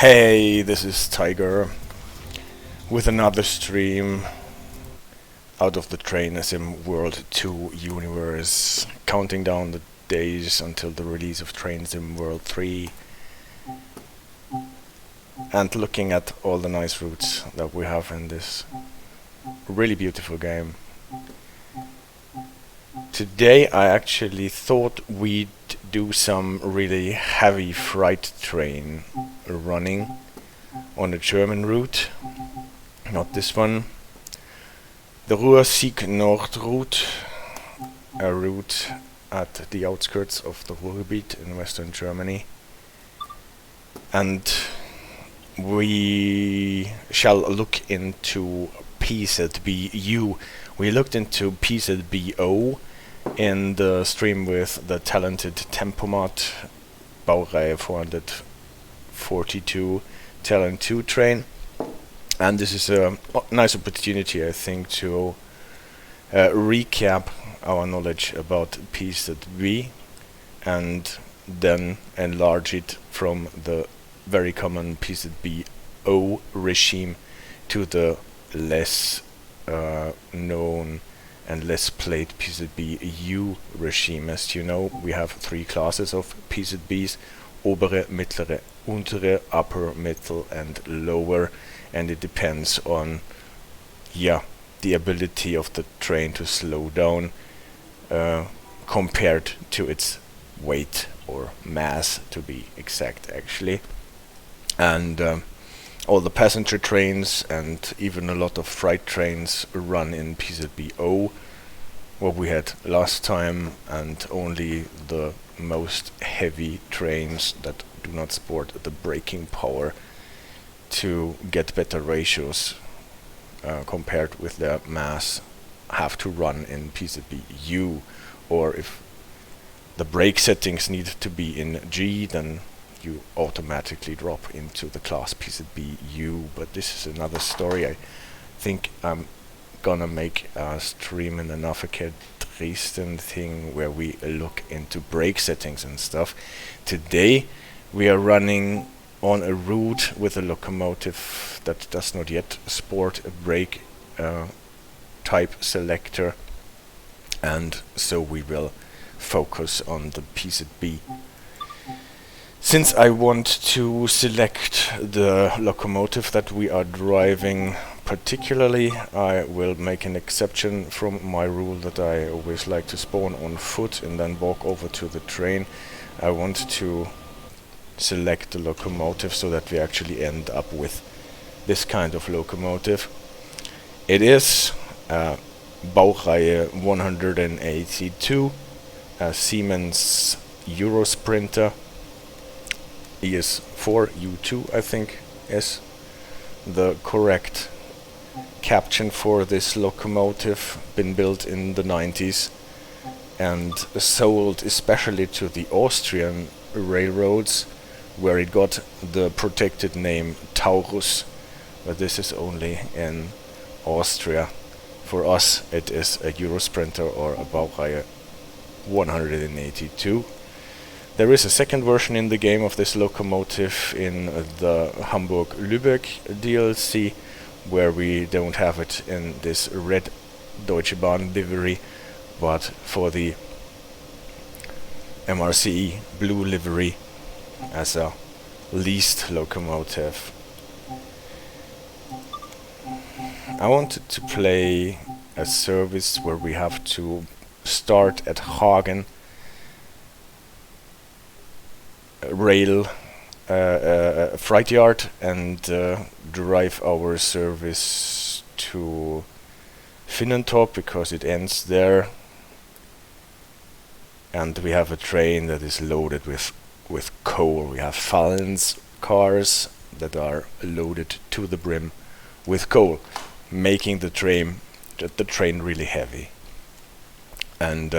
Hey, this is Tiger with another stream out of the Train Sim World 2 universe, counting down the days until the release of Train Sim World 3 and looking at all the nice routes that we have in this really beautiful game. Today I actually thought we'd do some really heavy freight train running on a German route, not this one, the Ruhr-Sieg Nord route, a route at the outskirts of the Ruhrgebiet in western Germany, and we shall look into PZB U. We looked into PZB O in the stream with the talented Tempomat Baureihe 442 Talent 2 train, and this is a nice opportunity, I think, to recap our knowledge about PZB and then enlarge it from the very common PZB O regime to the less known and less played PZB U regime. As you know, we have three classes of PZBs: obere, mittlere, untere, upper, middle, and lower, and it depends on the ability of the train to slow down compared to its weight or mass, to be exact, actually. And all the passenger trains and even a lot of freight trains run in PZB O, what we had last time, and only the most heavy trains that do not sport the braking power to get better ratios compared with their mass have to run in PZB U, or if the brake settings need to be in G, then you automatically drop into the class PZB U. But this is another story. I think I'm gonna make a stream in the Navigate Dresden thing where we look into brake settings and stuff. Today we are running on a route with a locomotive that does not yet sport a brake type selector, and so we will focus on the PZB. Since I want to select the locomotive that we are driving particularly, I will make an exception from my rule that I always like to spawn on foot and then walk over to the train. I want to select the locomotive so that we actually end up with this kind of locomotive. It is Baureihe 182, a Siemens EuroSprinter. ES4 U2, I think, is the correct caption for this locomotive. Been built in the 90s and sold especially to the Austrian railroads, where it got the protected name Taurus, but this is only in Austria. For us it is a EuroSprinter or a Baureihe 182. There is a second version in the game of this locomotive in the Hamburg-Lübeck DLC, where we don't have it in this red Deutsche Bahn livery, but for the MRCE blue livery as a leased locomotive. I wanted to play a service where we have to start at Hagen Freight Yard and drive our service to Finnentorp because it ends there, and we have a train that is loaded with coal. We have Fallens cars that are loaded to the brim with coal, making the train really heavy. And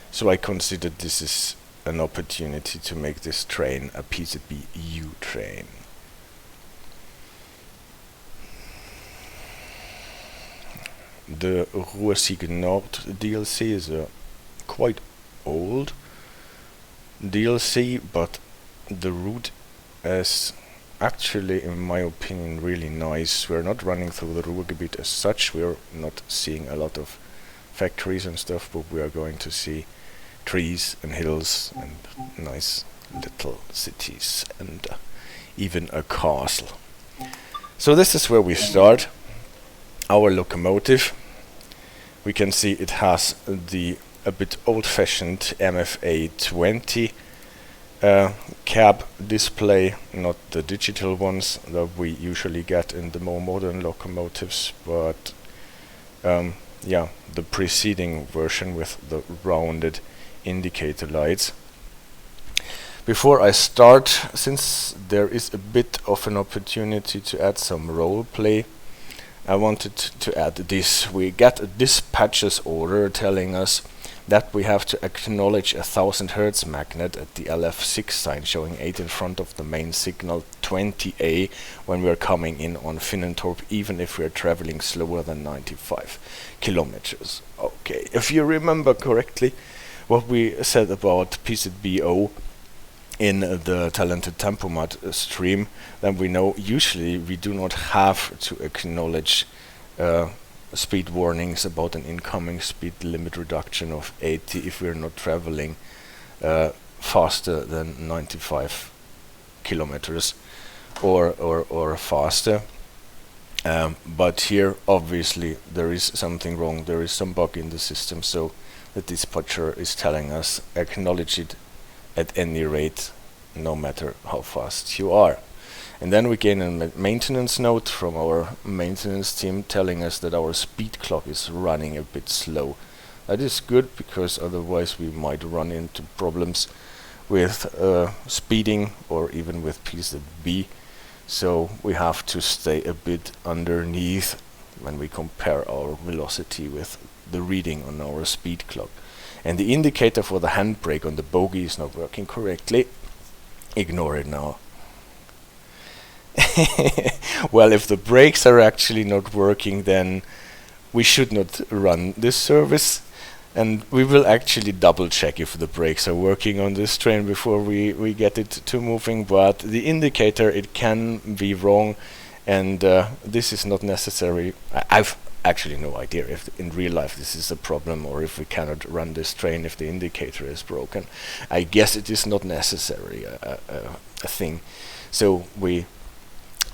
so I considered this is an opportunity to make this train a PZB U train. The Ruhr-Sieg Nord DLC is a quite old DLC, but the route is actually, in my opinion, really nice. We're not running through the Ruhrgebiet as such. We're not seeing a lot of factories and stuff, but we are going to see trees and hills and nice little cities and even a castle. So this is where we start. Our locomotive. We can see it has the a bit old-fashioned MFA 20 cab display, not the digital ones that we usually get in the more modern locomotives, but yeah, the preceding version with the rounded indicator lights. Before I start, since there is a bit of an opportunity to add some role play, I wanted to add this. We get a dispatcher's order telling us that we have to acknowledge a 1000 Hz magnet at the LF6 sign showing 8 in front of the main signal 20A when we are coming in on Finnentorp, even if we are traveling slower than 95 kilometers. Okay, if you remember correctly what we said about PZB O in the Talented Tempomat stream, then we know usually we do not have to acknowledge speed warnings about an incoming speed limit reduction of 80 if we're not traveling faster than 95 kilometers or faster. But here obviously there is something wrong, there is some bug in the system, so the dispatcher is telling us acknowledge it at any rate, no matter how fast you are. And then we gain a maintenance note from our maintenance team telling us that our speed clock is running a bit slow. That is good, because otherwise we might run into problems with speeding or even with PZB. So we have to stay a bit underneath when we compare our velocity with the reading on our speed clock. And the indicator for the handbrake on the bogie is not working correctly. Ignore it now. Well, if the brakes are actually not working, then we should not run this service, and we will actually double check if the brakes are working on this train before we get it to moving. But the indicator, it can be wrong, and this is not necessary. I've actually no idea if in real life this is a problem, or if we cannot run this train if the indicator is broken. I guess it is not necessary a thing, so we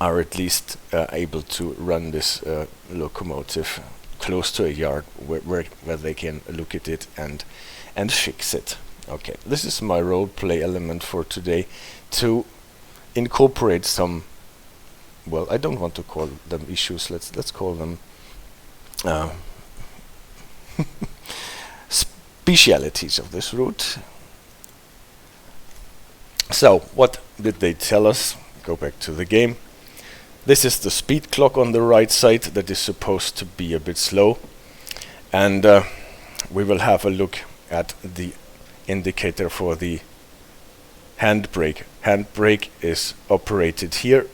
are at least able to run this locomotive close to a yard where they can look at it and fix it. Okay, this is my role play element for today, to incorporate some, well, I don't want to call them issues, let's call them specialities of this route. So what did they tell us? Go back to the game. This is the speed clock on the right side that is supposed to be a bit slow, and we will have a look at the indicator for the handbrake. Handbrake is operated here.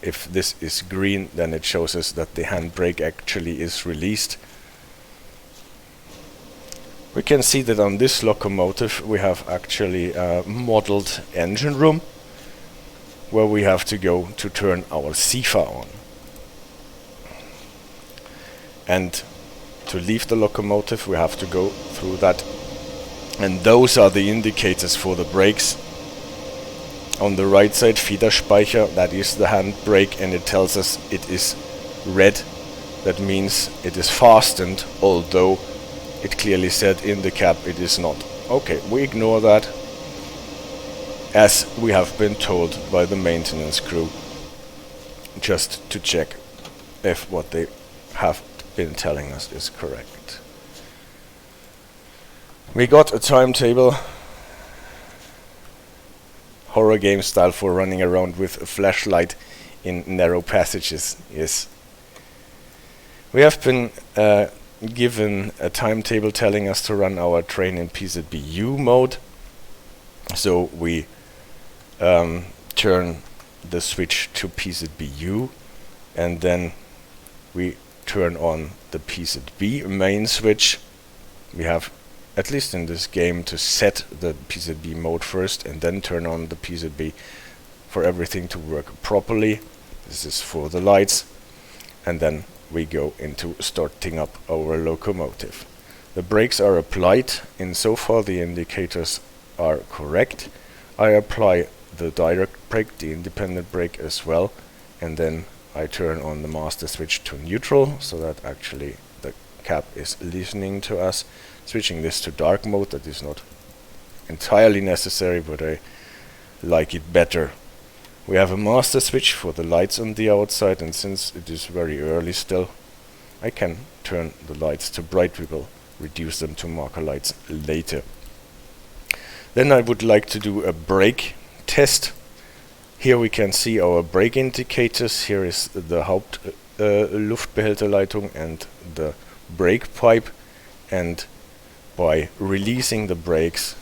If this is green, then it shows us that the handbrake actually is released. We can see that on this locomotive we have actually a modeled engine room where we have to go to turn our Sifa on. And to leave the locomotive we have to go through that. And those are the indicators for the brakes. On the right side, Federspeicher, that is the handbrake, and it tells us it is red. That means it is fastened, although it clearly said in the cab it is not. Okay, we ignore that, as we have been told by the maintenance crew, just to check if what they have been telling us is correct. We got a timetable, horror game style, for running around with a flashlight in narrow passages. Yes, we have been given a timetable telling us to run our train in PZB U mode, so we turn the switch to PZB U, and then we turn on the PZB main switch. We have, at least in this game, to set the PZB mode first and then turn on the PZB for everything to work properly. This is for the lights, and then we go into starting up our locomotive. The brakes are applied. In so far the indicators are correct. I apply the direct brake, the independent brake as well, and then I turn on the master switch to neutral so that actually the cab is listening to us. Switching this to dark mode, that is not entirely necessary, but I like it better. We have a master switch for the lights on the outside, and since it is very early still, I can turn the lights to bright. We will reduce them to marker lights later. Then I would like to do a brake test. Here we can see our brake indicators. Here is the Luftbehälterleitung and the brake pipe, and by releasing the brakes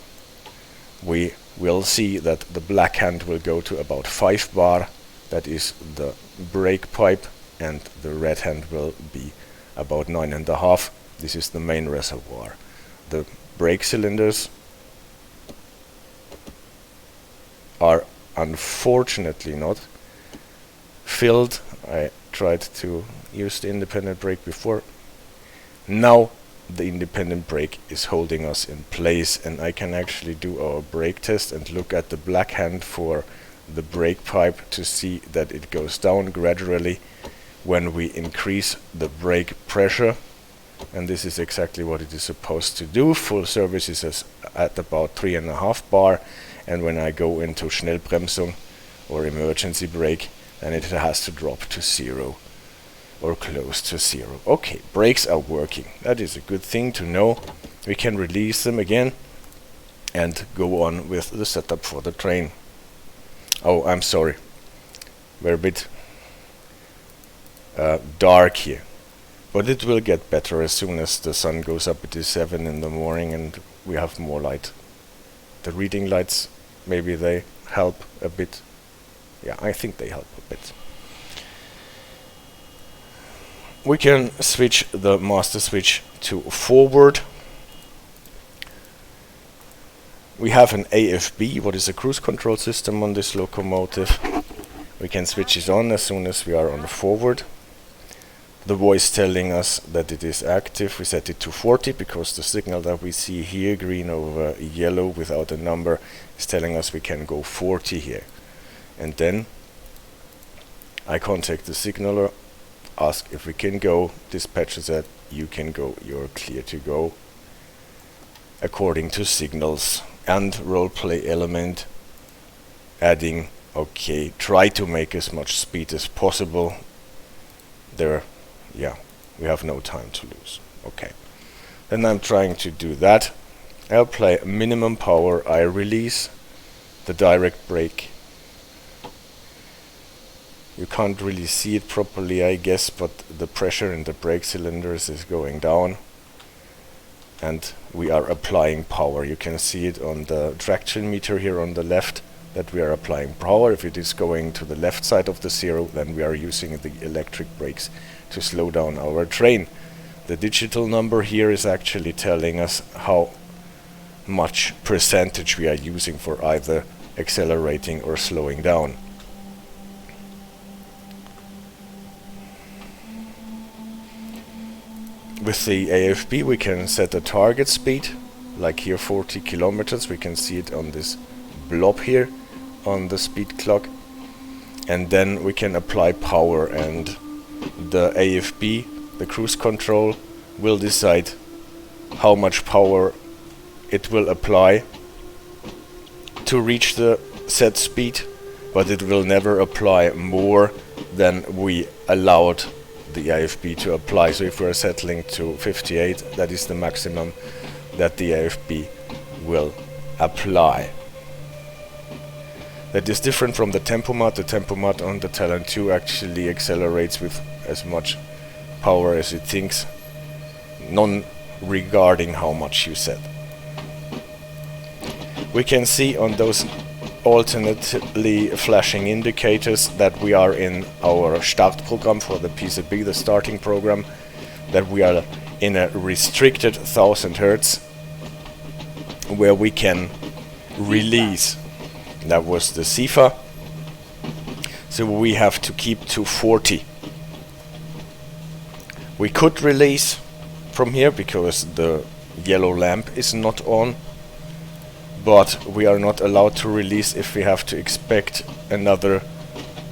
we will see that the black hand will go to about 5 bar, that is the brake pipe, and the red hand will be about 9.5. This is the main reservoir. The brake cylinders are unfortunately not filled. I tried to use the independent brake before. Now the independent brake is holding us in place, and I can actually do our brake test and look at the black hand for the brake pipe to see that it goes down gradually when we increase the brake pressure, and this is exactly what it is supposed to do. Full service is at about 3.5 bar, and when I go into Schnellbremsung or emergency brake, then it has to drop to 0 or close to 0. Okay, brakes are working. That is a good thing to know. We can release them again and go on with the setup for the train. Oh, I'm sorry. We're a bit dark here, but it will get better as soon as the sun goes up. It is 7 in the morning and we have more light. The reading lights, maybe they help a bit. Yeah, I think they help a bit. We can switch the master switch to forward. We have an AFB, what is a cruise control system on this locomotive. We can switch it on as soon as we are on the forward. The voice telling us that it is active. We set it to 40 because the signal that we see here, green over yellow without a number, is telling us we can go 40 here. And then I contact the signaler, ask if we can go. Dispatcher said you can go, you're clear to go, according to signals. And roleplay element adding, okay, try to make as much speed as possible. There, yeah, we have no time to lose. Okay, then I'm trying to do that. I'll play minimum power. I release the direct brake. You can't really see it properly, I guess, but the pressure in the brake cylinders is going down and we are applying power. You can see it on the traction meter here on the left that we are applying power. If it is going to the left side of the 0, then we are using the electric brakes to slow down our train. The digital number here is actually telling us how much percentage we are using for either accelerating or slowing down. With the AFB we can set a target speed, like here 40 kilometers. We can see it on this blob here on the speed clock, and then we can apply power, and the AFB, the cruise control, will decide how much power it will apply to reach the set speed, but it will never apply more than we allowed the AFB to apply. So if we're settling to 58, that is the maximum that the AFB will apply. That is different from the tempomat. The tempomat on the Talon 2 actually accelerates with as much power as it thinks, non-regarding how much you set. We can see on those alternately flashing indicators that we are in our start program for the PZB, the starting program, that we are in a restricted 1000 Hertz where we can release. That was the Sifa, so we have to keep to 40. We could release from here because the yellow lamp is not on, but we are not allowed to release if we have to expect another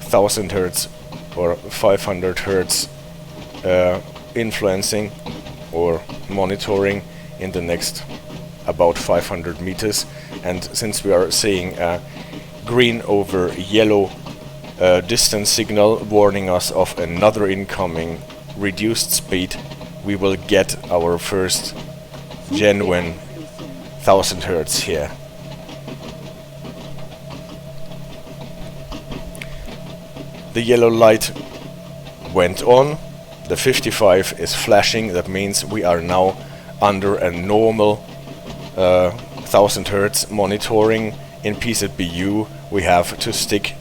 1000 Hertz or 500 Hertz influencing or monitoring in the next about 500 meters. And since we are seeing a green over yellow distance signal warning us of another incoming reduced speed, we will get our first genuine 1000 Hertz here. The yellow light went on, the 55 is flashing, that means we are now under a normal 1000 Hertz monitoring. In PZB U we have to stick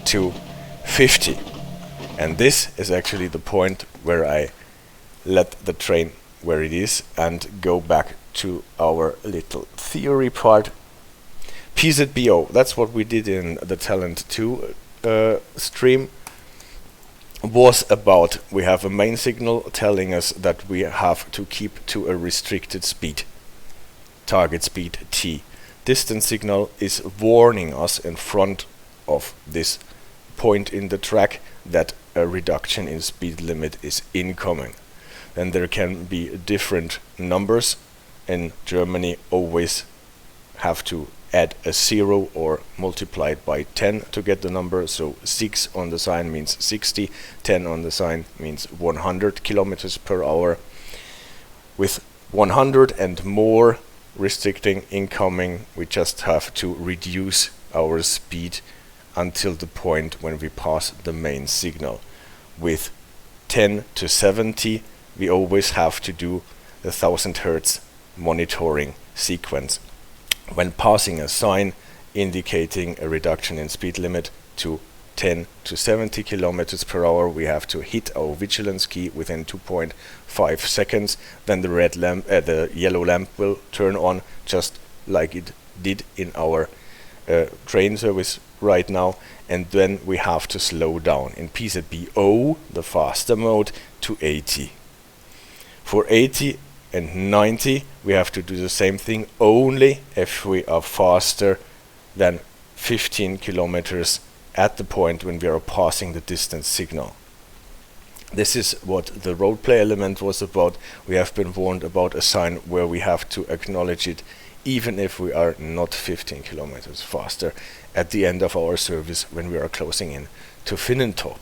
to 50, and this is actually the point where I let the train where it is and go back to our little theory part. PZB O, that's what we did in the Talent 2 stream, was about, we have a main signal telling us that we have to keep to a restricted speed, target speed T. Distance signal is warning us in front of this point in the track that a reduction in speed limit is incoming. Then there can be different numbers. In Germany always have to add a 0 or multiply it by 10 to get the number. So 6 on the sign means 60, 10 on the sign means 100 kilometers per hour. With 100 and more restricting incoming, we just have to reduce our speed until the point when we pass the main signal. With 10 to 70 we always have to do the 1000 Hertz monitoring sequence. When passing a sign indicating a reduction in speed limit to 10 to 70 kilometers per hour, we have to hit our vigilance key within 2.5 seconds. Then the red lamp, the yellow lamp will turn on, just like it did in our train service right now, and then we have to slow down in PZB O, the faster mode, to 80. For 80 and 90 we have to do the same thing, only if we are faster than 15 kilometers at the point when we are passing the distance signal. This is what the roleplay element was about. We have been warned about a sign where we have to acknowledge it even if we are not 15 kilometers faster at the end of our service when we are closing in to Finnentorp.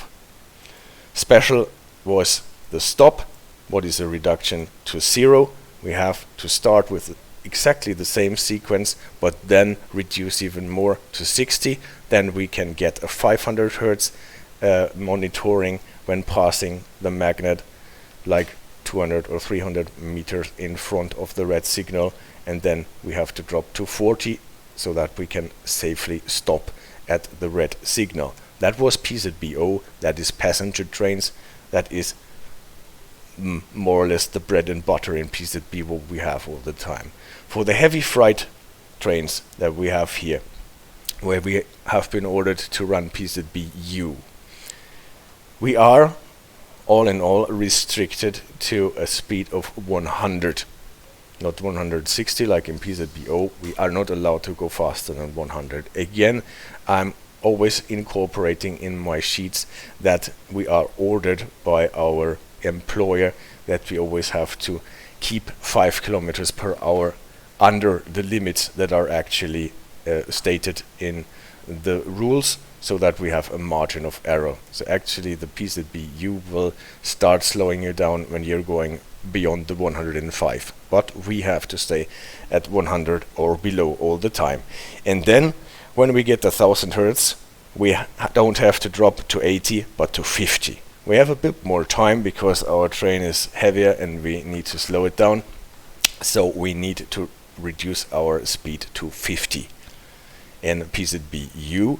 Special was the stop. What is a reduction to 0? We have to start with exactly the same sequence, but then reduce even more to 60. Then we can get a 500 Hertz monitoring when passing the magnet, like 200 or 300 meters in front of the red signal, and then we have to drop to 40 so that we can safely stop at the red signal. That was PZB O, that is passenger trains, that is more or less the bread and butter in PZB what we have all the time. For the heavy freight trains that we have here, where we have been ordered to run PZB U, we are all in all restricted to a speed of 100, not 160 like in PZB O. We are not allowed to go faster than 100. Again, I'm always incorporating in my sheets that we are ordered by our employer that we always have to keep 5 kilometers per hour under the limits that are actually stated in the rules, so that we have a margin of error. So actually the PZB U will start slowing you down when you're going beyond the 105, but we have to stay at 100 or below all the time. And then when we get the 1000 Hertz, we don't have to drop to 80 but to 50. We have a bit more time because our train is heavier and we need to slow it down, so we need to reduce our speed to 50 in PZB U.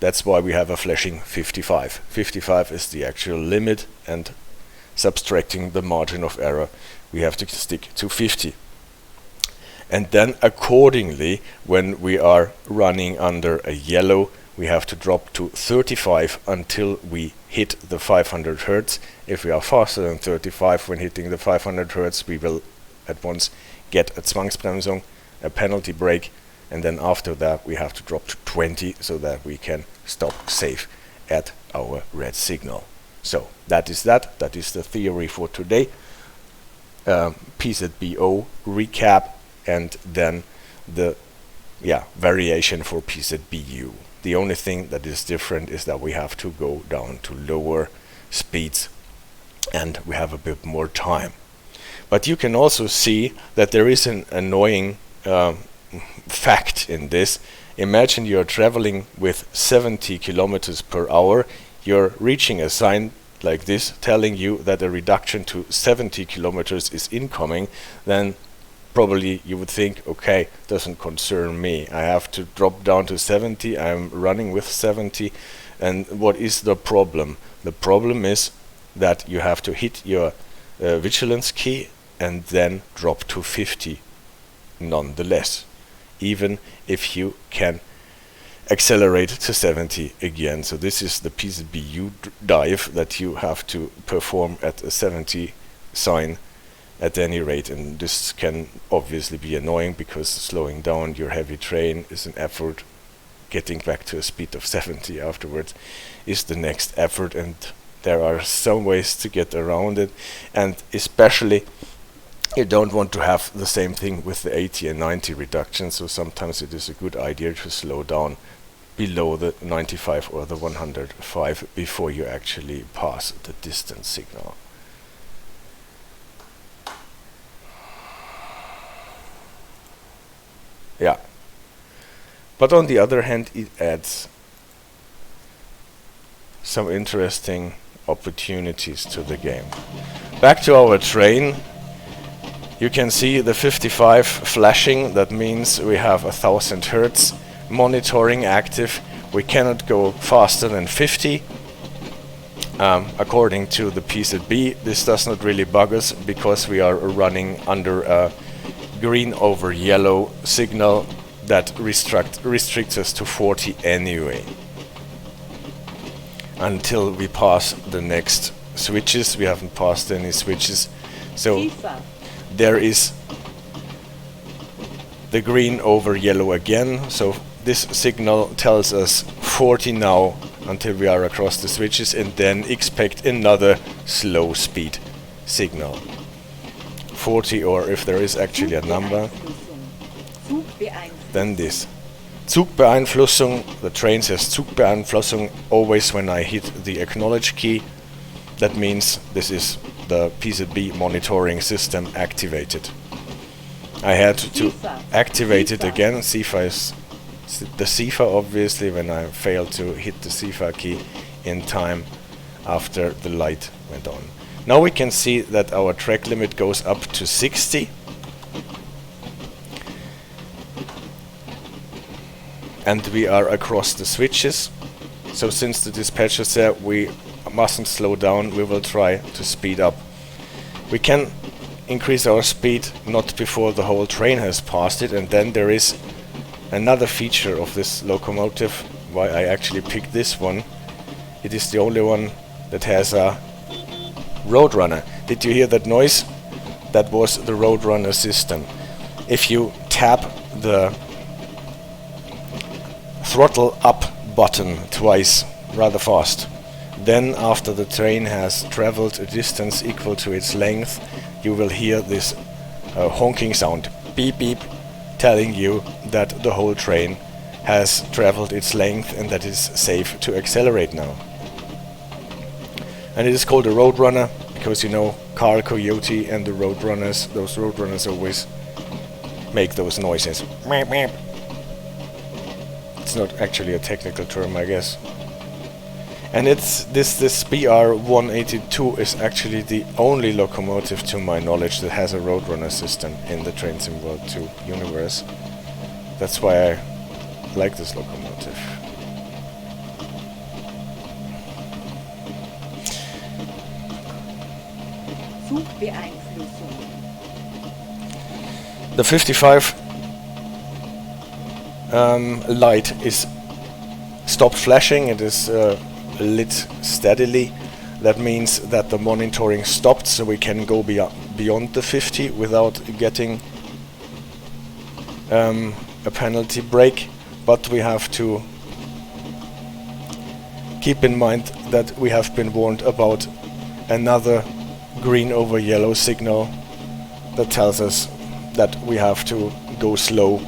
That's why we have a flashing 55. 55 is the actual limit, and subtracting the margin of error we have to stick to 50. And then accordingly, when we are running under a yellow, we have to drop to 35 until we hit the 500 Hertz. If we are faster than 35 when hitting the 500 Hertz, we will at once get a Zwangsbremsung, a penalty brake, and then after that we have to drop to 20 so that we can stop safe at our red signal. So that is the theory for today. PZB O recap, and then the variation for PZB U. The only thing that is different is that we have to go down to lower speeds and we have a bit more time. But you can also see that there is an annoying fact in this. Imagine you're traveling with 70 kilometers per hour, you're reaching a sign like this telling you that a reduction to 70 kilometers is incoming, then probably you would think, okay, doesn't concern me. I have to drop down to 70, I'm running with 70, and what is the problem? The problem is that you have to hit your vigilance key and then drop to 50 nonetheless, even if you can accelerate to 70 again. So this is the PZB U dive that you have to perform at a 70 sign at any rate, and this can obviously be annoying because slowing down your heavy train is an effort. Getting back to a speed of 70 afterwards is the next effort, and there are some ways to get around it, and especially you don't want to have the same thing with the 80 and 90 reduction, so sometimes it is a good idea to slow down below the 95 or the 105 before you actually pass the distance signal. Yeah, but on the other hand, it adds some interesting opportunities to the game. Back to our train, you can see the 55 flashing. That means we have 1000 Hertz monitoring active. We cannot go faster than 50. According to the PZB, this does not really bug us because we are running under a green over yellow signal that restricts us to 40 anyway, until we pass the next switches. We haven't passed any switches, so Sifa. there is the green over yellow again. So this signal tells us 40 now until we are across the switches, and then expect another slow speed signal. 40, or if there is actually a number, then this. Zugbeeinflussung, the train says Zugbeeinflussung always when I hit the acknowledge key. That means this is the PZB monitoring system activated. I had to activate it again. Sifa is the Sifa, obviously, when I failed to hit the Sifa key in time after the light went on. Now we can see that our track limit goes up to 60. And we are across the switches. So since the dispatcher said we mustn't slow down, we will try to speed up. We can increase our speed not before the whole train has passed it, and then there is another feature of this locomotive, why I actually picked this one. It is the only one that has a Roadrunner. Did you hear that noise? That was the Roadrunner system. If you tap the throttle up button twice rather fast, then after the train has traveled a distance equal to its length, you will hear this honking sound, beep beep, telling you that the whole train has traveled its length and that it's safe to accelerate now. And it is called a Roadrunner because, you know, Carl Coyote and the Roadrunners, those Roadrunners always make those noises. It's not actually a technical term, I guess. And it's this BR-182 is actually the only locomotive, to my knowledge, that has a Roadrunner system in the Train Sim World 2 universe. That's why I like this locomotive. The 55 light is stopped flashing, it is lit steadily. That means that the monitoring stopped, so we can go beyond the 50 without getting a penalty break. But we have to keep in mind that we have been warned about another green over yellow signal that tells us that we have to go slow,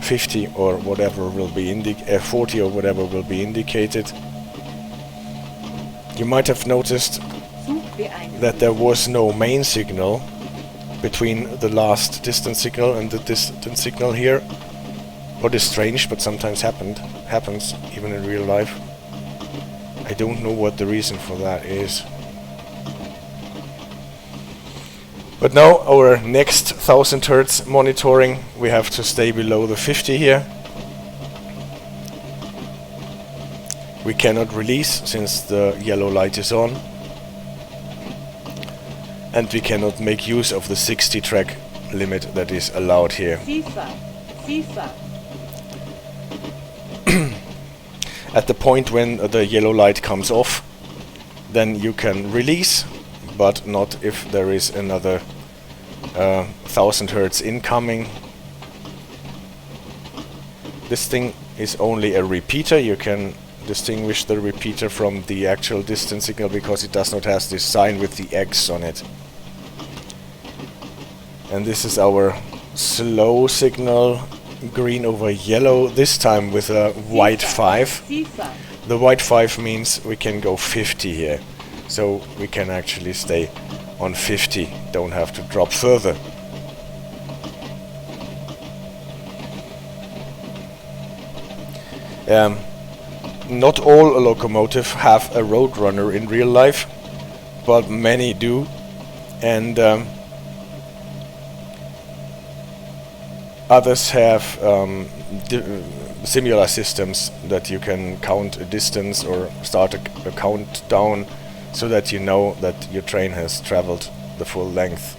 50 or whatever will be 40 or whatever will be indicated. You might have noticed that there was no main signal between the last distance signal and the distance signal here. What is strange, but sometimes happens even in real life. I don't know what the reason for that is. But now our next 1000 Hertz monitoring, we have to stay below the 50 here. We cannot release since the yellow light is on. And we cannot make use of the 60 track limit that is allowed here. Sifa. At the point when the yellow light comes off, then you can release, but not if there is another 1000 Hertz incoming. This thing is only a repeater. You can distinguish the repeater from the actual distance signal because it does not have this sign with the X on it. And this is our slow signal, green over yellow, this time with a white 5. The white 5 means we can go 50 here, so we can actually stay on 50, don't have to drop further. Not all locomotives have a Roadrunner in real life, but many do, and others have similar systems that you can count a distance or start a countdown so that you know that your train has traveled the full length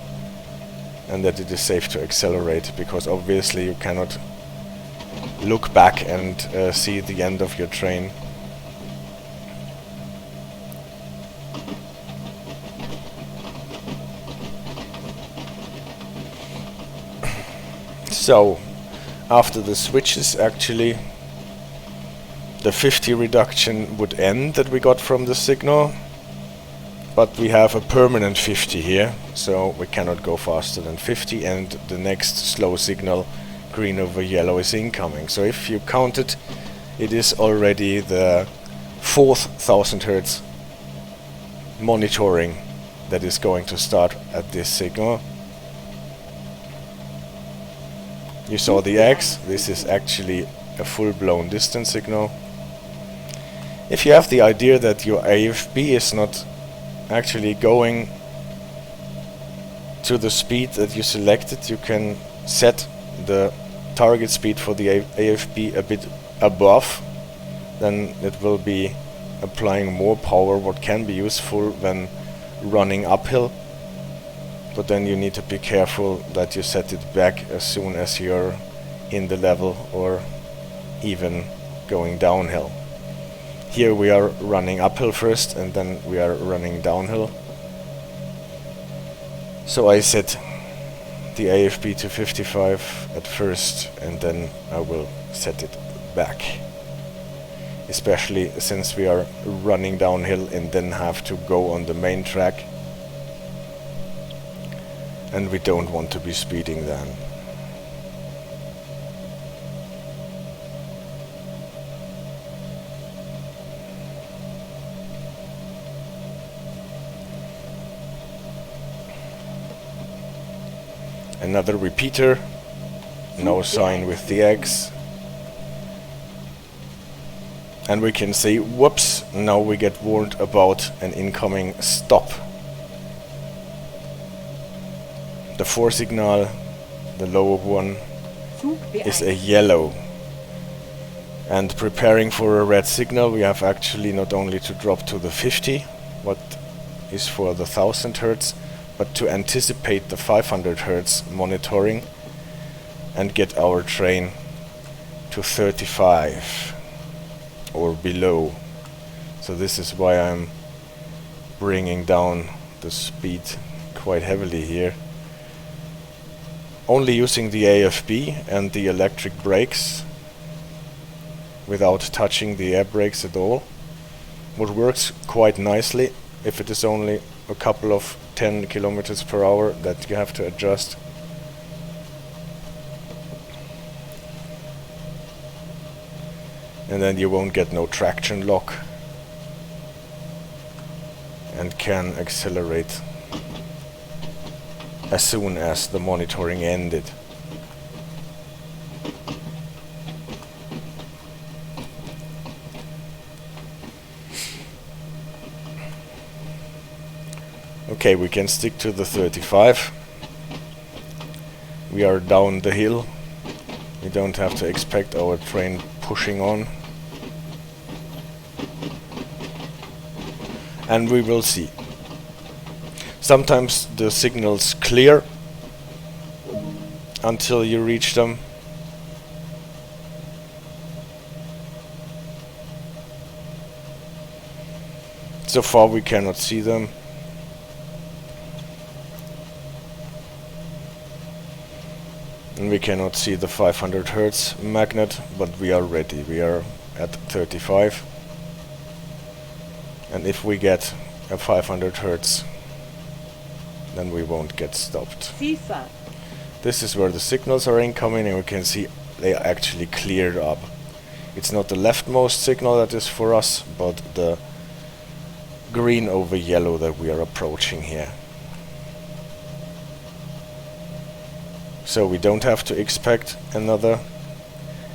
and that it is safe to accelerate, because obviously you cannot look back and see the end of your train. So, after the switches, actually, the 50 reduction would end that we got from the signal, but we have a permanent 50 here, so we cannot go faster than 50, and the next slow signal, green over yellow, is incoming. So if you count it, it is already the 4th 1000 Hertz monitoring that is going to start at this signal. You saw the X, this is actually a full-blown distance signal. If you have the idea that your AFB is not actually going to the speed that you selected, you can set the target speed for the AFB a bit above, then it will be applying more power, what can be useful when running uphill. But then you need to be careful that you set it back as soon as you're in the level or even going downhill. Here we are running uphill first and then we are running downhill. So I set the AFB to 55 at first and then I will set it back. Especially since we are running downhill and then have to go on the main track. And we don't want to be speeding then. Another repeater, no sign with the X. And we can see, whoops, now we get warned about an incoming stop. The 4 signal, the lower one, is a yellow. And preparing for a red signal, we have actually not only to drop to the 50, what is for the 1000 Hertz, but to anticipate the 500 Hertz monitoring and get our train to 35. or below. So this is why I'm bringing down the speed quite heavily here. Only using the AFB and the electric brakes without touching the air brakes at all. What works quite nicely. If it is only a couple of 10 kilometers per hour that you have to adjust. And then you won't get no traction lock and can accelerate as soon as the monitoring ended. Okay, we can stick to the 35. We are down the hill. We don't have to expect our train pushing on. And we will see. Sometimes the signals clear until you reach them. So far we cannot see them. And we cannot see the 500 Hertz magnet, but we are ready. We are at 35. And if we get a 500 Hertz, then we won't get stopped. Sifa. This is where the signals are incoming, and we can see they are actually cleared up. It's not the leftmost signal that is for us, but the green over yellow that we are approaching here. So we don't have to expect another.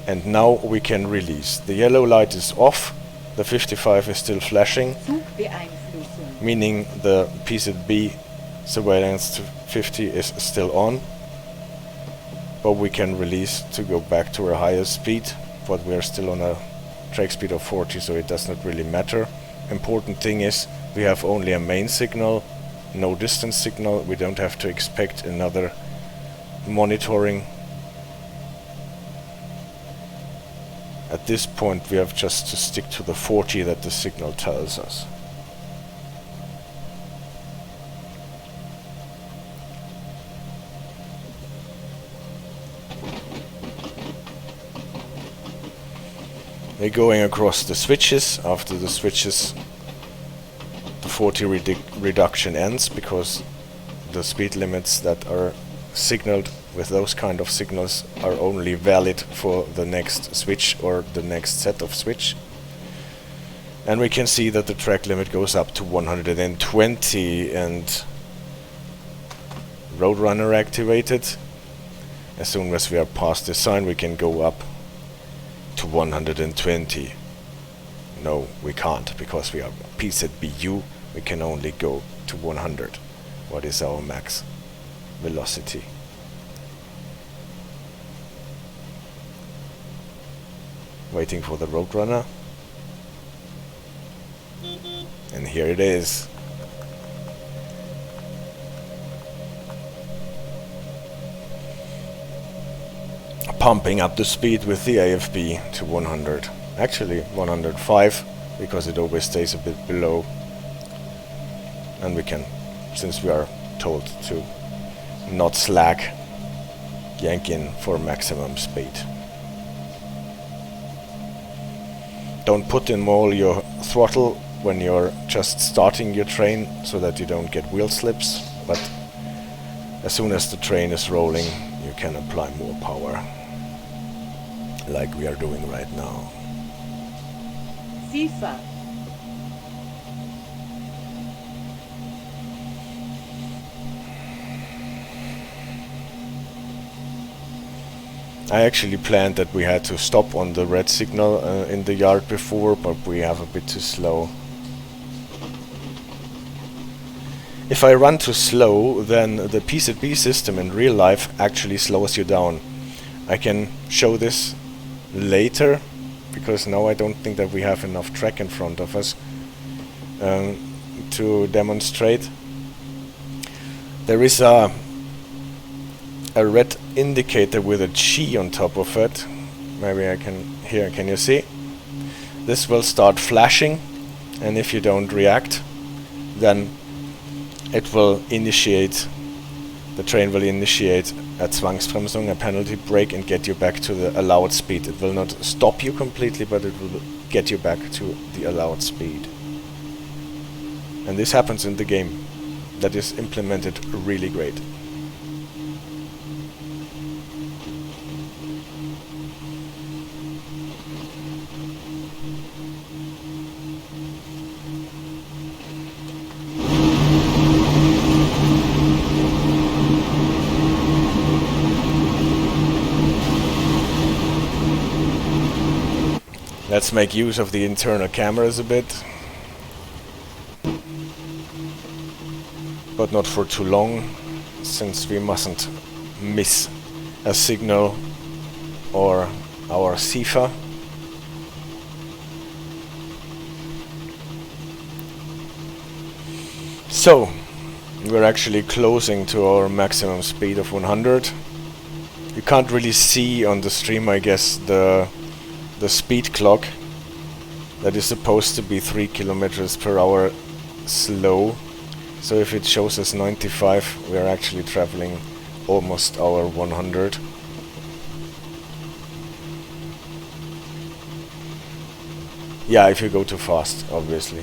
And now we can release. The yellow light is off. The 55 is still flashing, meaning the PZB surveillance 50 is still on. But we can release to go back to our highest speed, but we are still on a track speed of 40, so it does not really matter. Important thing is we have only a main signal, no distance signal. We don't have to expect another monitoring. At this point we have just to stick to the 40 that the signal tells us. We're going across the switches. After the switches the 40 reduction ends, because the speed limits that are signaled with those kind of signals are only valid for the next switch or the next set of switch. And we can see that the track limit goes up to 120 and Roadrunner activated. As soon as we are past this sign we can go up to 120. No, we can't, because we are PZB U. We can only go to 100. What is our max velocity? Waiting for the Roadrunner. And here it is. Pumping up the speed with the AFB to 100. Actually 105, because it always stays a bit below. And we can, since we are told to not slack, yank in for maximum speed. Don't put in all your throttle when you're just starting your train, so that you don't get wheel slips, but as soon as the train is rolling you can apply more power, like we are doing right now. Sifa. I actually planned that we had to stop on the red signal in the yard before, but we have a bit too slow. If I run too slow, then the PZB system in real life actually slows you down. I can show this later, because now I don't think that we have enough track in front of us to demonstrate. There is a red indicator with a G on top of it. Maybe I can, here, can you see? this will start flashing, and if you don't react, then it will initiate, the train will initiate a Zwangsbremsung, a penalty brake, and get you back to the allowed speed. It will not stop you completely, but it will get you back to the allowed speed. And this happens in the game. That is implemented really great. Let's make use of the internal cameras a bit, but not for too long, since we mustn't miss a signal or our Sifa. So, we're actually closing to our maximum speed of 100. You can't really see on the stream, I guess, the speed clock that is supposed to be 3 kilometers per hour slow. So if it shows us 95, we are actually traveling almost our 100. Yeah, if you go too fast, obviously.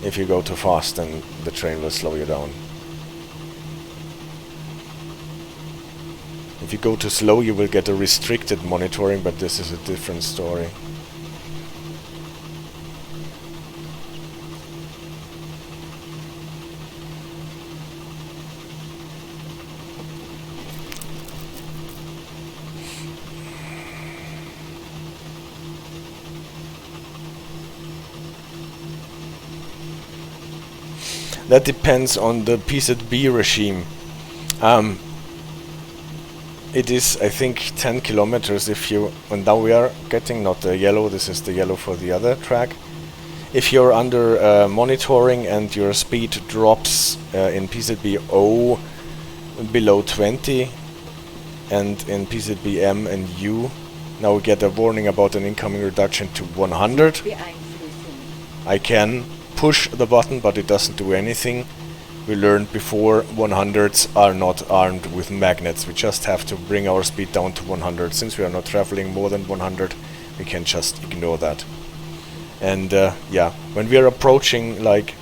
If you go too fast, then the train will slow you down. If you go too slow, you will get a restricted monitoring, but this is a different story. That depends on the PZB regime. It is, I think, 10 kilometers if you... And now we are getting not the yellow, this is the yellow for the other track. If you're under monitoring and your speed drops in PZB O below 20, and in PZB M and U, now we get a warning about an incoming reduction to 100. I can push the button, but it doesn't do anything. We learned before 100s are not armed with magnets. We just have to bring our speed down to 100. Since we are not traveling more than 100, we can just ignore that. And yeah, when we are approaching like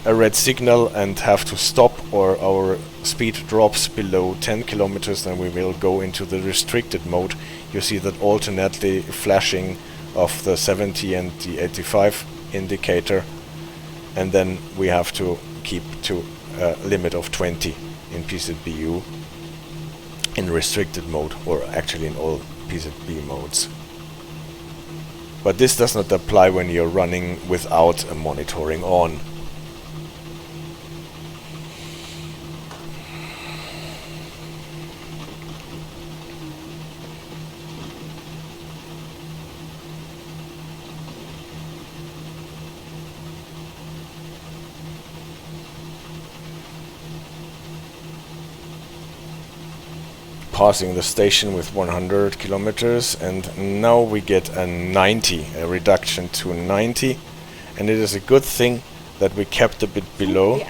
a red signal and have to stop, or our speed drops below 10 kilometers, then we will go into the restricted mode. You see that alternately flashing of the 70 and the 85 indicator, and then we have to keep to a limit of 20 in PZB U in restricted mode, or actually in all PZB modes. But this does not apply when you're running without a monitoring on. Passing the station with 100 kilometers, and now we get a 90, a reduction to 90, and it is a good thing that we kept a bit below,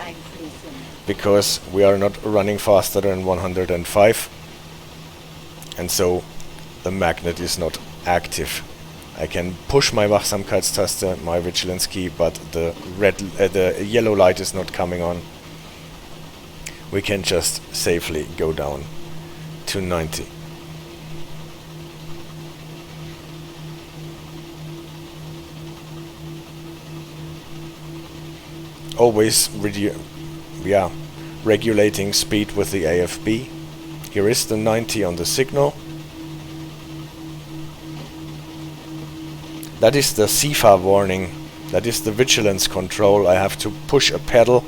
because we are not running faster than 105, and so the magnet is not active. I can push my Wachsamkeitstaste, my vigilance key, but the the yellow light is not coming on. We can just safely go down to 90. Always regulating speed with the AFB. Here is the 90 on the signal. That is the Sifa warning. That is the vigilance control. I have to push a pedal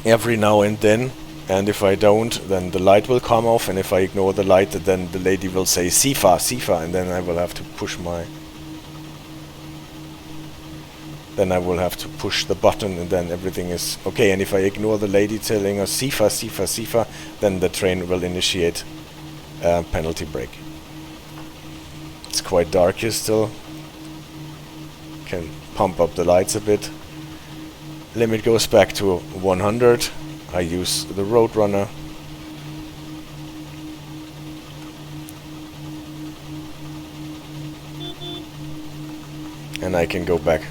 every now and then. And if I don't, then the light will come off, and if I ignore the light, then the lady will say Sifa, Sifa, and then I will have to push the button, and then everything is okay. And if I ignore the lady telling us Sifa, Sifa, Sifa, then the train will initiate penalty brake. It's quite dark here still. Can pump up the lights a bit. Limit goes back to 100. I use the Roadrunner. And I can go back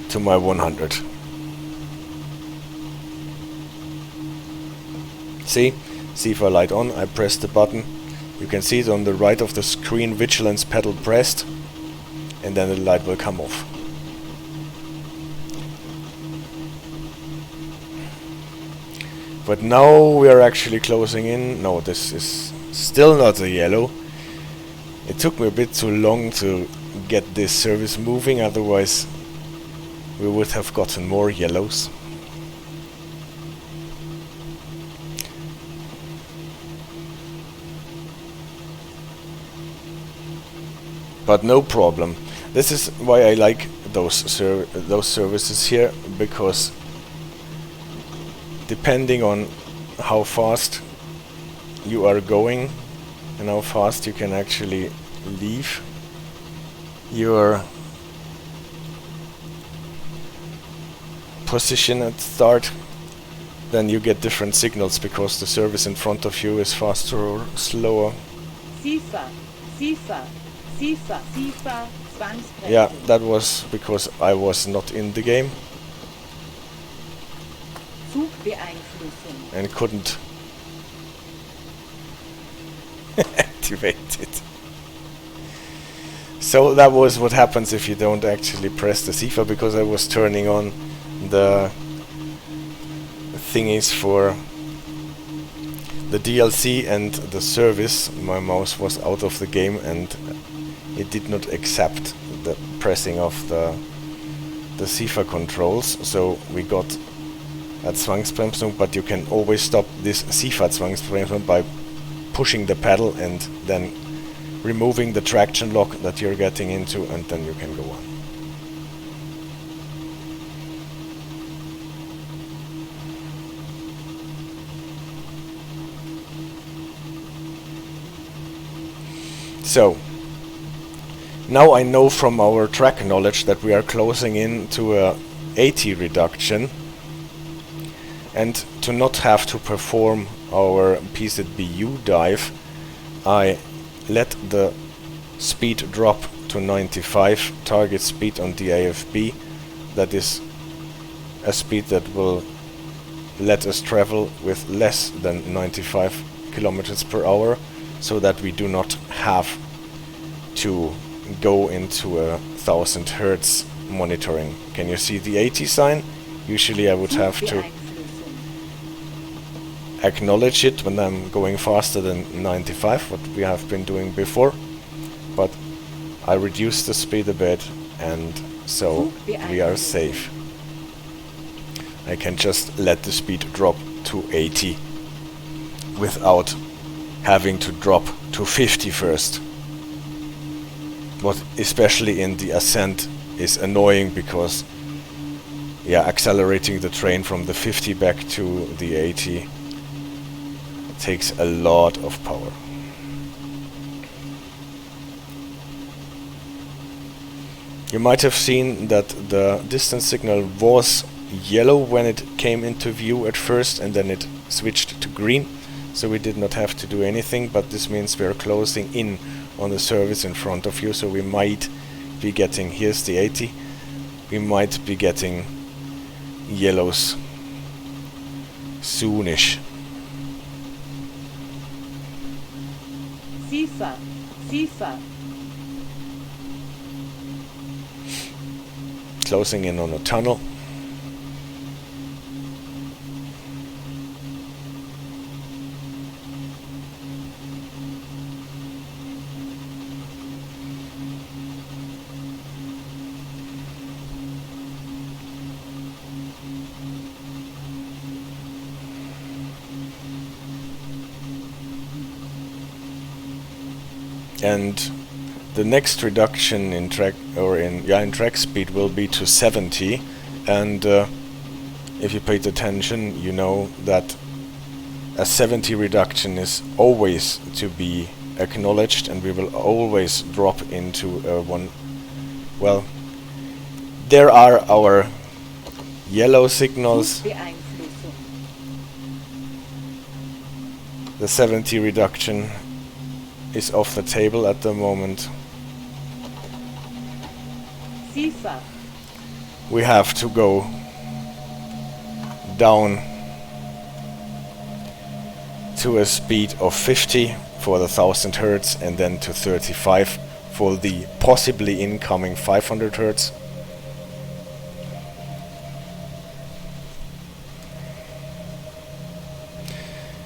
to my 100. See? Sifa light on. I press the button. You can see it on the right of the screen, vigilance pedal pressed, and then the light will come off. But now we are actually closing in. No, this is still not a yellow. It took me a bit too long to get this service moving, otherwise we would have gotten more yellows. But no problem. This is why I like those services here, because depending on how fast you are going and how fast you can actually leave your position at start, then you get different signals because the service in front of you is faster or slower. Sifa, Sifa, Sifa, Sifa, Zwangsbremse. Yeah, that was because I was not in the game Zugbeeinflussung. and couldn't activate it. So that was what happens if you don't actually press the Sifa, because I was turning on the thingies for the DLC and the service. My mouse was out of the game and it did not accept the pressing of the Sifa controls, so we got that Zwangsbremsung, but you can always stop this Sifa Zwangsbremsung by pushing the pedal and then removing the traction lock that you're getting into, and then you can go on. So now I know from our track knowledge that we are closing in to a 80 reduction, and to not have to perform our PZB U dive, I let the speed drop to 95 target speed on the AFB. That is a speed that will let us travel with less than 95 kilometers per hour, so that we do not have to go into a 1000 Hertz monitoring. Can you see the 80 sign? Usually I would have to acknowledge it when I'm going faster than 95, what we have been doing before, but I reduced the speed a bit, and so we are safe. I can just let the speed drop to 80 without having to drop to 50 first. What especially in the ascent is annoying, because yeah, accelerating the train from the 50 back to the 80 takes a lot of power. You might have seen that the distance signal was yellow when it came into view at first, and then it switched to green, so we did not have to do anything, but this means we are closing in on the service in front of you, so we might be getting, here's the 80, we might be getting yellows soonish. Sifa, Sifa. Closing in on a tunnel. And the next reduction in track in track speed will be to 70, and if you paid attention, you know that a 70 reduction is always to be acknowledged, and we will always drop into one. Well, there are our yellow signals. Zugbeeinflussung. The 70 reduction is off the table at the moment. Sifa. We have to go down to a speed of 50 for the 1000 Hertz and then to 35 for the possibly incoming 500 Hertz.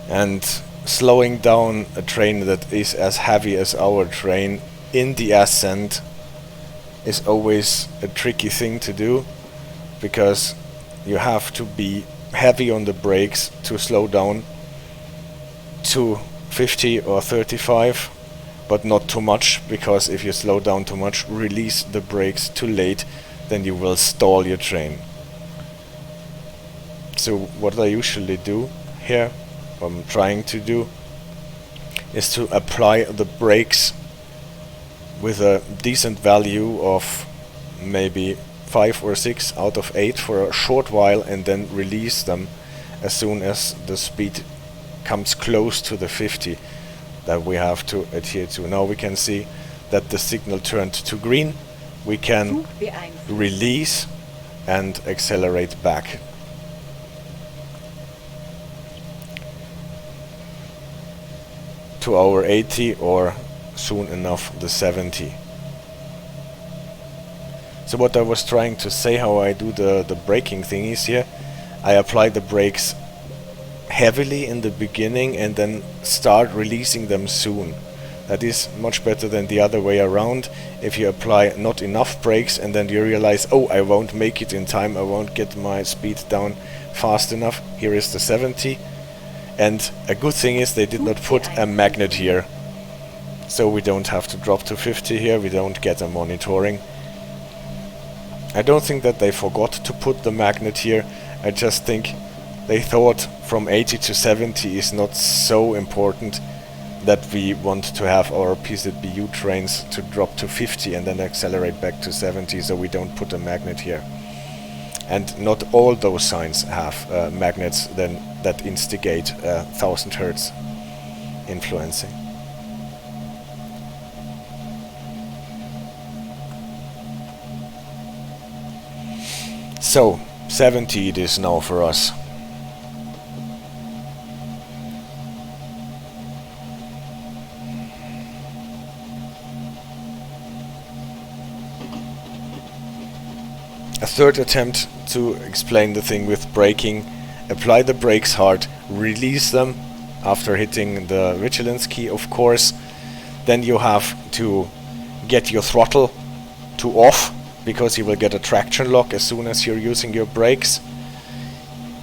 And slowing down a train that is as heavy as our train in the ascent is always a tricky thing to do, because you have to be heavy on the brakes to slow down to 50 or 35, but not too much, because if you slow down too much, release the brakes too late, then you will stall your train. So what I usually do here, what I'm trying to do, is to apply the brakes with a decent value of maybe 5 or 6 out of 8 for a short while, and then release them as soon as the speed comes close to the 50 that we have to adhere to. Now we can see that the signal turned to green. We can Zugbeeinflussung. release and accelerate back. To our 80 or soon enough the 70. So what I was trying to say, how I do the braking thing is here, I apply the brakes heavily in the beginning and then start releasing them soon. That is much better than the other way around. If you apply not enough brakes and then you realize, oh, I won't make it in time, I won't get my speed down fast enough. Here is the 70. And a good thing is they did not put a magnet here, so we don't have to drop to 50 here, we don't get a monitoring. I don't think that they forgot to put the magnet here, I just think they thought from 80 to 70 is not so important that we want to have our PZB U trains to drop to 50 and then accelerate back to 70, so we don't put a magnet here. And not all those signs have magnets then that instigate 1000 Hertz influencing. So 70 it is now for us. A third attempt to explain the thing with braking. Apply the brakes hard, release them after hitting the vigilance key, of course. Then you have to get your throttle to off, because you will get a traction lock as soon as you're using your brakes.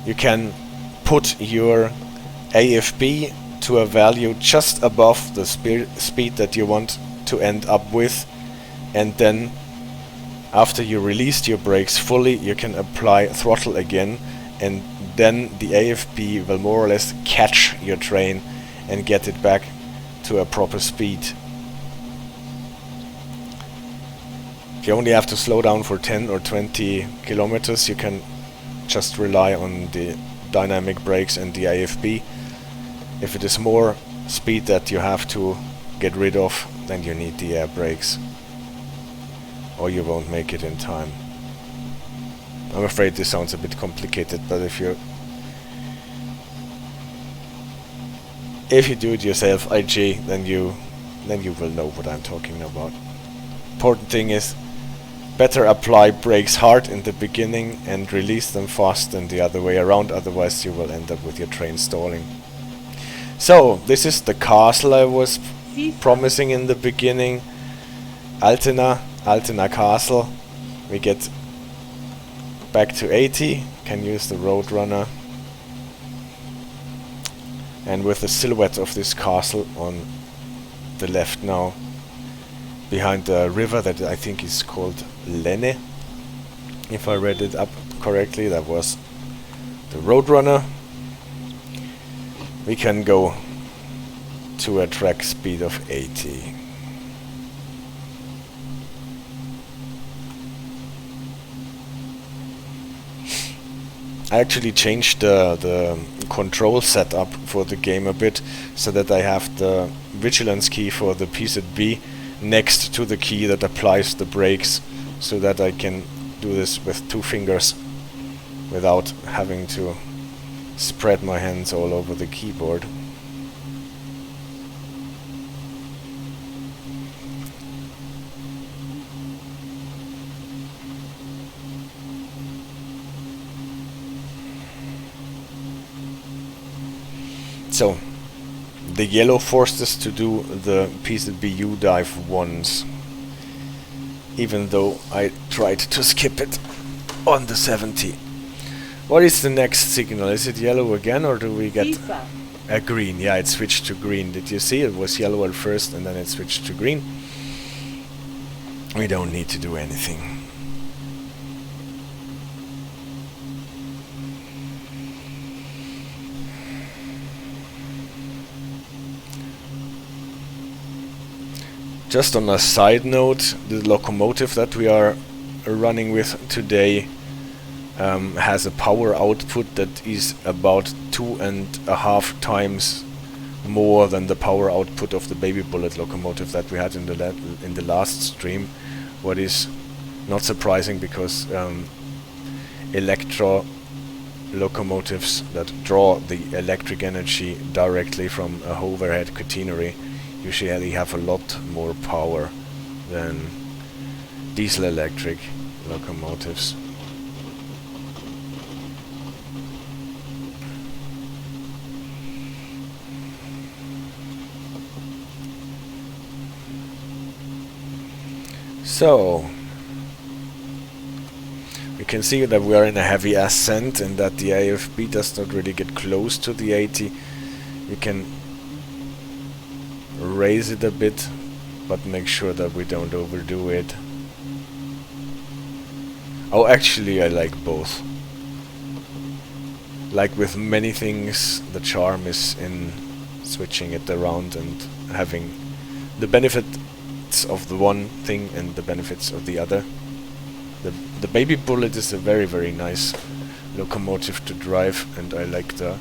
You can put your AFB to a value just above the speed that you want to end up with, and then after you released your brakes fully, you can apply throttle again, and then the AFB will more or less catch your train and get it back to a proper speed. If you only have to slow down for 10 or 20 kilometers, you can just rely on the dynamic brakes and the AFB. If it is more speed that you have to get rid of, then you need the air brakes, or you won't make it in time. I'm afraid this sounds a bit complicated, but if you do it yourself, IG, then you will know what I'm talking about. Important thing is, better apply brakes hard in the beginning and release them fast than the other way around, otherwise you will end up with your train stalling. So, this is the castle I was promising in the beginning. Altena Castle. We get back to 80, can use the Roadrunner. And with the silhouette of this castle on the left now, behind the river that I think is called Lenne. If I read it up correctly, that was the Roadrunner. we can go to a track speed of 80. I actually changed the control setup for the game a bit, so that I have the vigilance key for the PZB next to the key that applies the brakes, so that I can do this with 2 fingers without having to spread my hands all over the keyboard. So, the yellow forced us to do the PZB U dive once, even though I tried to skip it on the 70. What is the next signal? Is it yellow again, or do we get Sifa. a green? Yeah, it switched to green. Did you see? It was yellow at first and then it switched to green. We don't need to do anything. Just on a side note, the locomotive that we are running with today has a power output that is about 2.5 times more than the power output of the baby bullet locomotive that we had in the last stream. What is not surprising, because electro locomotives that draw the electric energy directly from a overhead catenary usually have a lot more power than diesel electric locomotives. So we can see that we are in a heavy ascent and that the AFB does not really get close to the 80. We can raise it a bit, but make sure that we don't overdo it. Oh, actually I like both. Like with many things, the charm is in switching it around and having the benefits of the one thing and the benefits of the other. The baby bullet is a very, very nice locomotive to drive, and I like the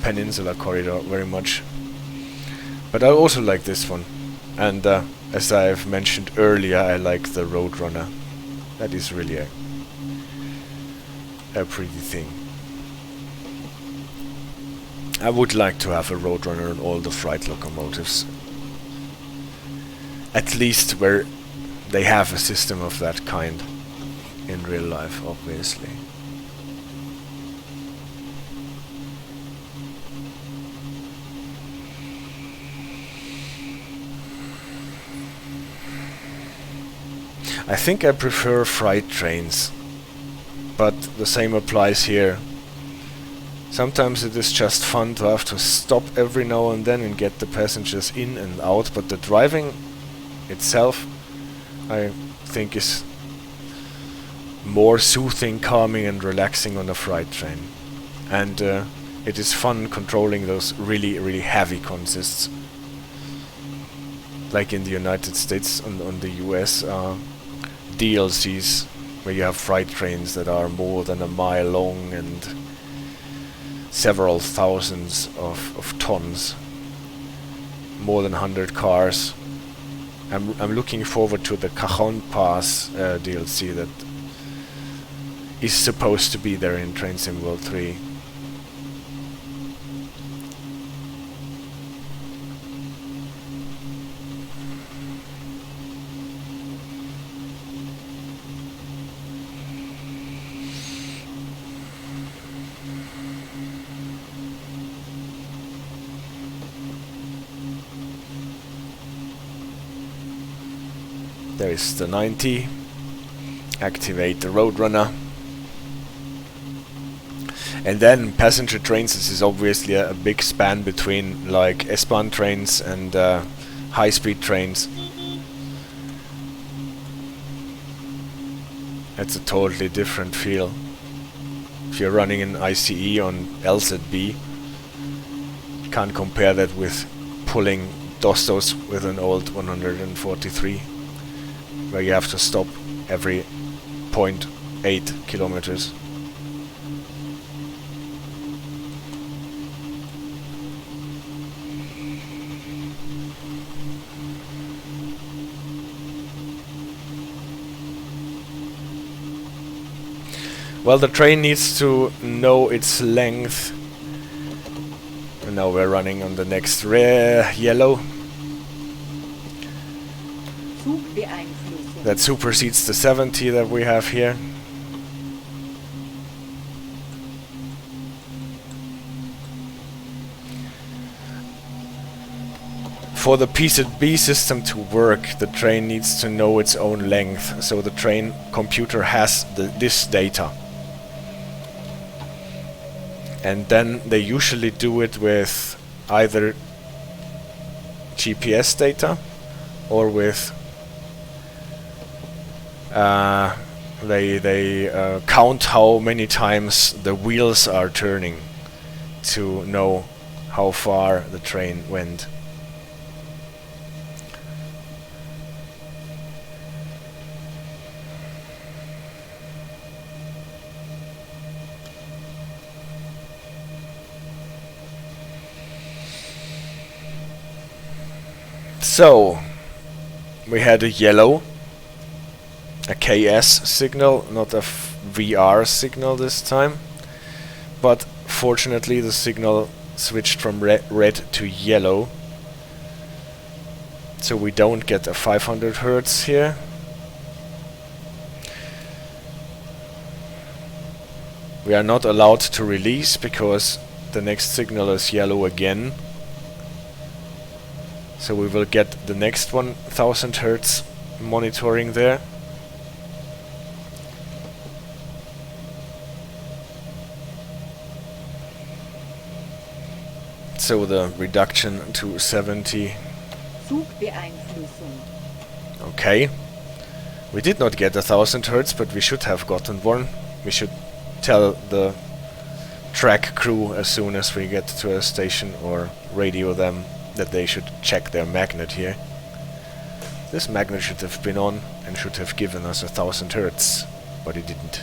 Peninsula Corridor very much. But I also like this one, and as I've mentioned earlier, I like the Roadrunner. That is really a pretty thing. I would like to have a Roadrunner on all the freight locomotives. At least where they have a system of that kind in real life, obviously. I think I prefer freight trains, but the same applies here. Sometimes it is just fun to have to stop every now and then and get the passengers in and out, but the driving itself, I think, is more soothing, calming and relaxing on a freight train. And it is fun controlling those really, really heavy consists. Like in the United States, on the US DLCs, where you have freight trains that are more than a mile long and several thousands of tons, more than 100 cars. I'm looking forward to the Cajon Pass DLC that is supposed to be there in Train Sim World 3. There is the 90. Activate the Roadrunner. And then passenger trains, this is obviously a big span between like S-Bahn trains and high-speed trains. It's a totally different feel. If you're running an ICE on LZB, Can't compare that with pulling Dostos with an old 143, where you have to stop every 0.8 kilometers. Well, the train needs to know its length. And now we're running on the next yellow. That supersedes the 70 that we have here. For the PZB system to work, the train needs to know its own length, so the train computer has this data. And then they usually do it with either GPS data or with they count how many times the wheels are turning to know how far the train went. So, we had a yellow, a KS signal, not a VR signal this time, but fortunately the signal switched from red to yellow, so we don't get a 500 Hertz here. We are not allowed to release because the next signal is yellow again. So we will get the next 1000 Hertz monitoring there. So the reduction to 70. Okay. We did not get 1000 Hertz, but we should have gotten one. We should tell the track crew as soon as we get to a station or radio them that they should check their magnet here. This magnet should have been on and should have given us 1000 Hertz, but it didn't.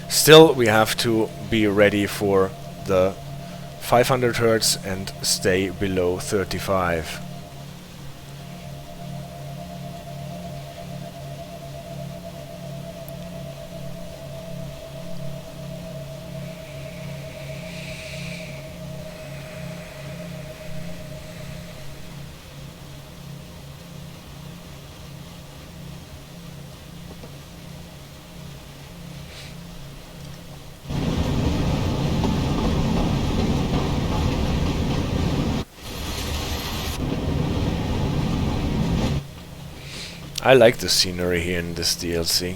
Still, we have to be ready for the 500 Hertz and stay below 35. I like the scenery here in this DLC.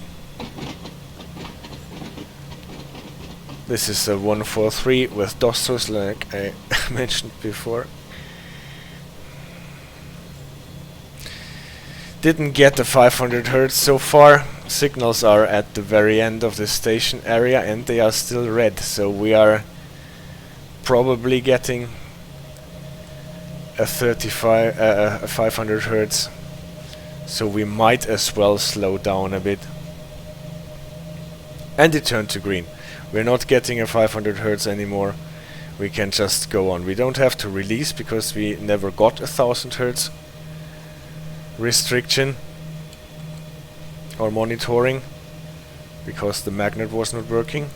This is a 143 with Dostos, like I mentioned before. Didn't get the 500 Hertz so far. Signals are at the very end of the station area and they are still red, so we are probably getting a 500 Hertz. So we might as well slow down a bit. And it turned to green. We're not getting a 500 Hertz anymore. We can just go on. We don't have to release because we never got 1000 Hertz restriction or monitoring because the magnet was not working.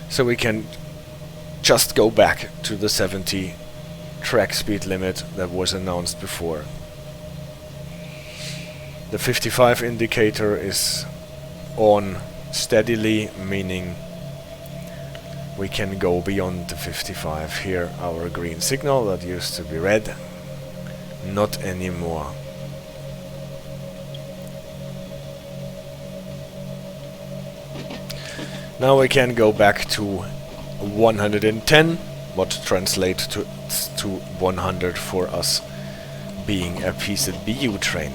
So we can just go back to the 70 track speed limit that was announced before. The 55 indicator is on steadily, meaning we can go beyond the 55. Here our green signal that used to be red, not anymore. Now we can go back to 110, what translates to 100 for us being a PZB U train.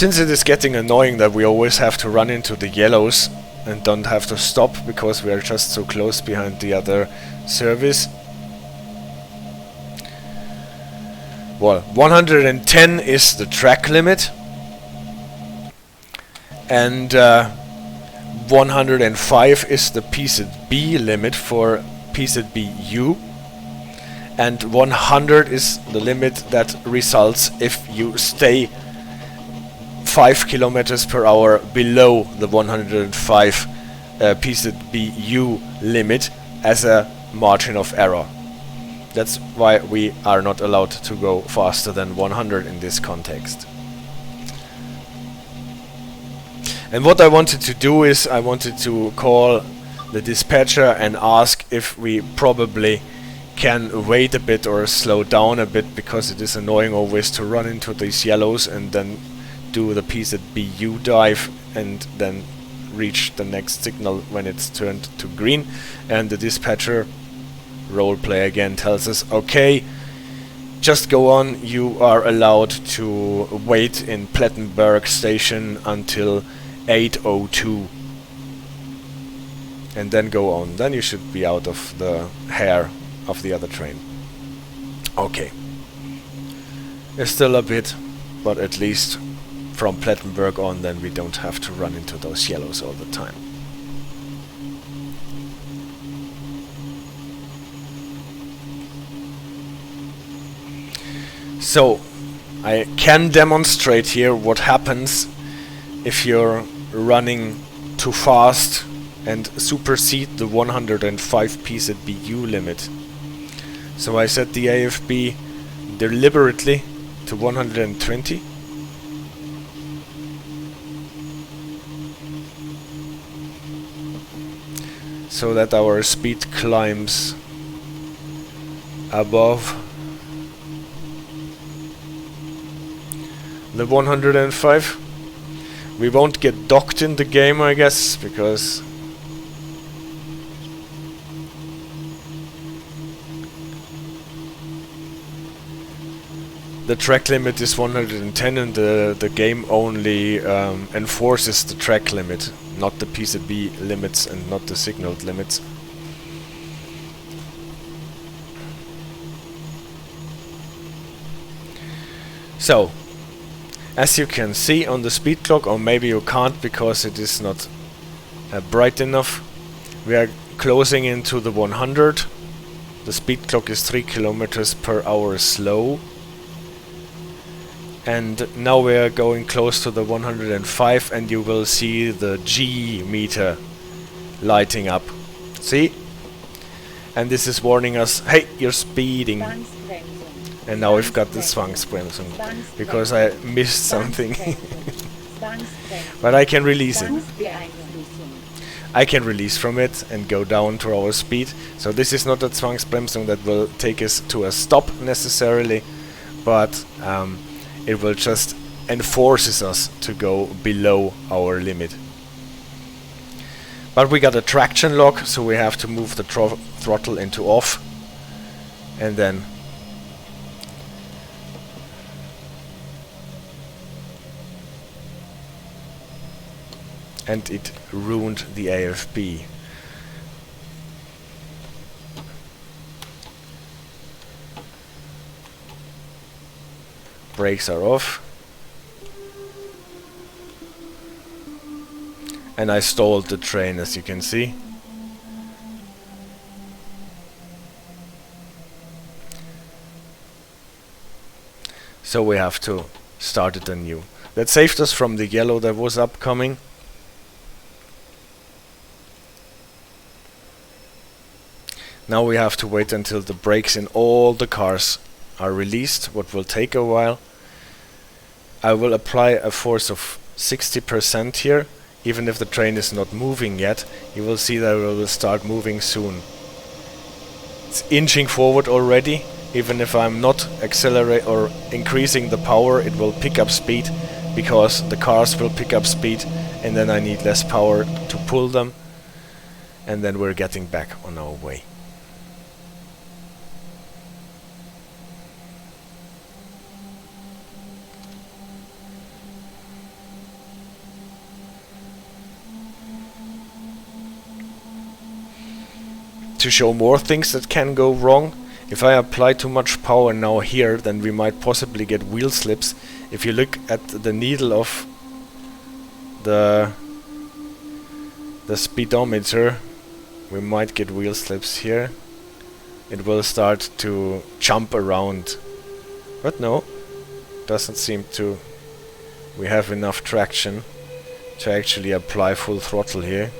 Since it is getting annoying that we always have to run into the yellows and don't have to stop because we are just so close behind the other service. Well, 110 is the track limit, and 105 is the PZB limit for PZB U, and 100 is the limit that results if you stay 5 kilometers per hour below the 105 PZB U limit as a margin of error. That's why we are not allowed to go faster than 100 in this context. And what I wanted to do is I wanted to call the dispatcher and ask if we probably can wait a bit or slow down a bit, because it is annoying always to run into these yellows and then do the PZB U dive and then reach the next signal when it's turned to green. And the dispatcher, Roleplay again, tells us, okay, just go on, you are allowed to wait in Plettenberg station until 8:02 and then go on. Then you should be out of the hair of the other train. Okay. It's still a bit, but at least from Plettenberg on then we don't have to run into those yellows all the time. So I can demonstrate here what happens if you're running too fast and supersede the 105 PZB U limit. So I set the AFB deliberately to 120. So that our speed climbs above the 105. We won't get docked in the game, I guess, because the track limit is 110 and the game only enforces the track limit, not the PZB limits and not the signaled limits. So, as you can see on the speed clock, or maybe you can't because it is not bright enough, we are closing into the 100. The speed clock is 3 kilometers per hour slow. And now we are going close to the 105 and you will see the G meter lighting up. See? And this is warning us, hey, you're speeding. And now we've got the Zwangsbremsung because I missed something. But I can release it. I can release from it and go down to our speed. So this is not a Zwangsbremsung that will take us to a stop necessarily, but it will just enforces us to go below our limit. But we got a traction lock, so we have to move the throttle into off, and then and it ruined the AFB. Brakes are off. And I stalled the train, as you can see. So we have to start it anew. That saved us from the yellow that was upcoming. Now we have to wait until the brakes in all the cars are released, what will take a while. I will apply a force of 60% here. Even if the train is not moving yet, you will see that it will start moving soon. It's inching forward already. Even if I'm not accelerate or increasing the power, it will pick up speed, because the cars will pick up speed, and then I need less power to pull them, and then we're getting back on our way. to show more things that can go wrong. If I apply too much power now here, then we might possibly get wheel slips. If you look at the needle of the speedometer, we might get wheel slips here. It will start to jump around. But no, doesn't seem to. We have enough traction to actually apply full throttle here.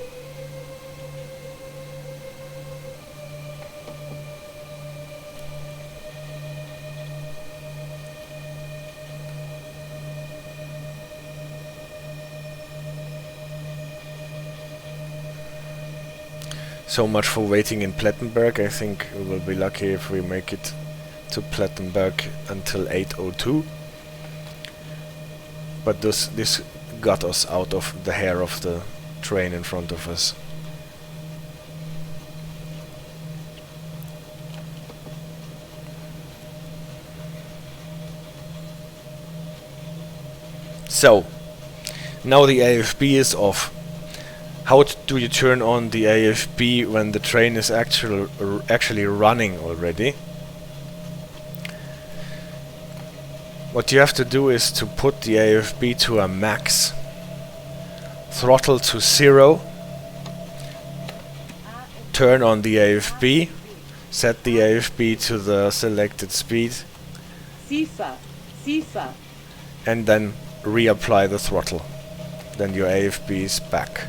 So much for waiting in Plettenberg. I think we will be lucky if we make it to Plettenberg until 8:02. But this got us out of the hair of the train in front of us. So, now the AFB is off. How do you turn on the AFB when the train is actually running already? What you have to do is to put the AFB to a max, throttle to 0, turn on the AFB, set the AFB to the selected speed, Sifa, Sifa. and then reapply the throttle. Then your AFB is back.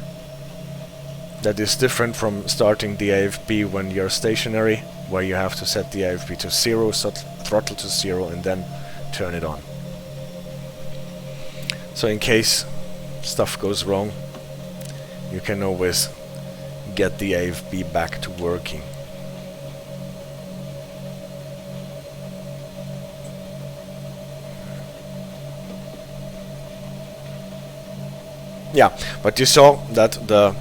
That is different from starting the AFB when you're stationary, where you have to set the AFB to 0, throttle to 0, and then turn it on. So in case stuff goes wrong, you can always get the AFB back to working. Yeah, but you saw that the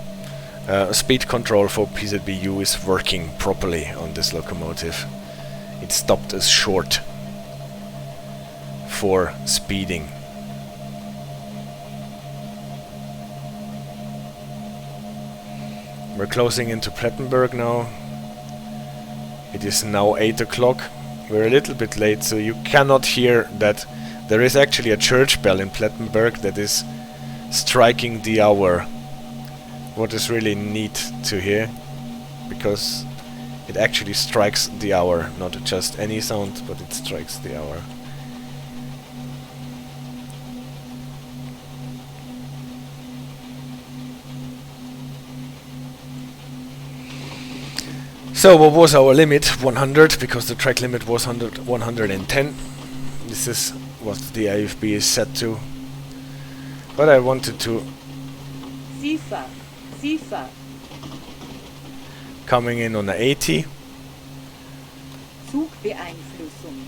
speed control for PZB U is working properly on this locomotive. It stopped us short for speeding. We're closing into Plettenberg now. It is now 8 o'clock. We're a little bit late, so you cannot hear that there is actually a church bell in Plettenberg that is striking the hour. What is really neat to hear, because it actually strikes the hour, not just any sound, but it strikes the hour. So what was our limit? 100, because the track limit was 110. This is what the AFB is set to. But I wanted to... Sifa, Sifa. Coming in on the 80. Zugbeeinflussung.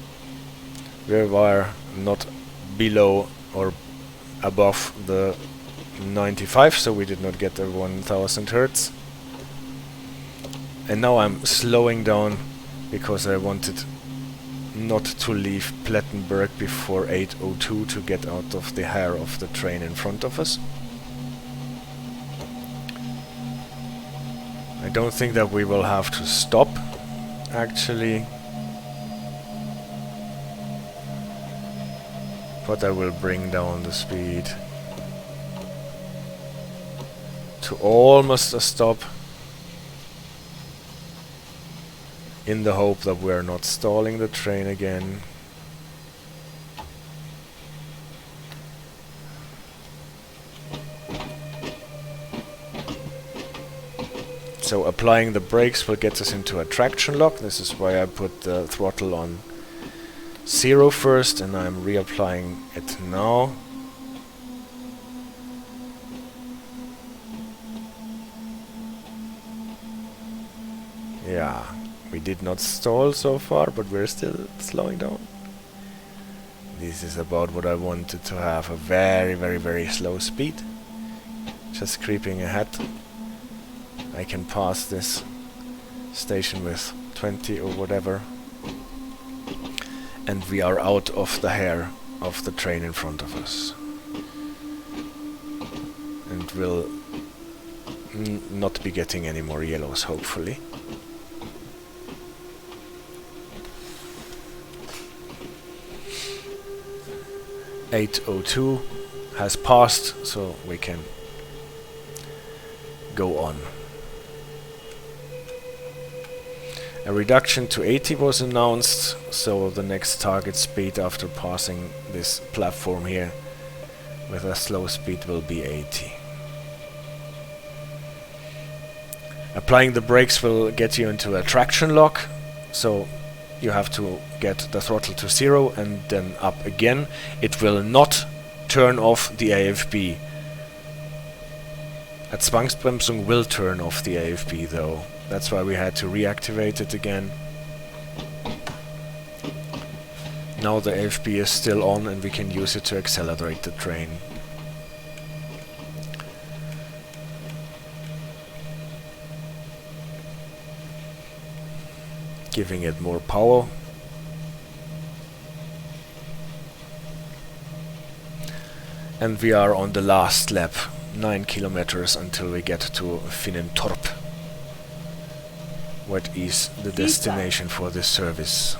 We were not below or above the 95, so we did not get the 1000 Hertz. And now I'm slowing down because I wanted not to leave Plettenberg before 8:02 to get out of the hair of the train in front of us. I don't think that we will have to stop, actually. But I will bring down the speed to almost a stop, in the hope that we're not stalling the train again. So applying the brakes will get us into a traction lock. This is why I put the throttle on 0 first, and I'm reapplying it now. Yeah. We did not stall so far, but we're still slowing down. This is about what I wanted to have, a very, very, very slow speed. Just creeping ahead. I can pass this station with 20 or whatever. And we are out of the hair of the train in front of us. And we'll not be getting any more yellows, hopefully. 802 has passed, so we can go on. A reduction to 80 was announced, so the next target speed after passing this platform here with a slow speed will be 80. Applying the brakes will get you into a traction lock, so you have to get the throttle to 0 and then up again. It will not turn off the AFB. A Zwangsbremsung will turn off the AFB though. That's why we had to reactivate it again. Now the AFB is still on and we can use it to accelerate the train. Giving it more power. And we are on the last lap, 9 kilometers until we get to Finnentorp. What is the destination for this service?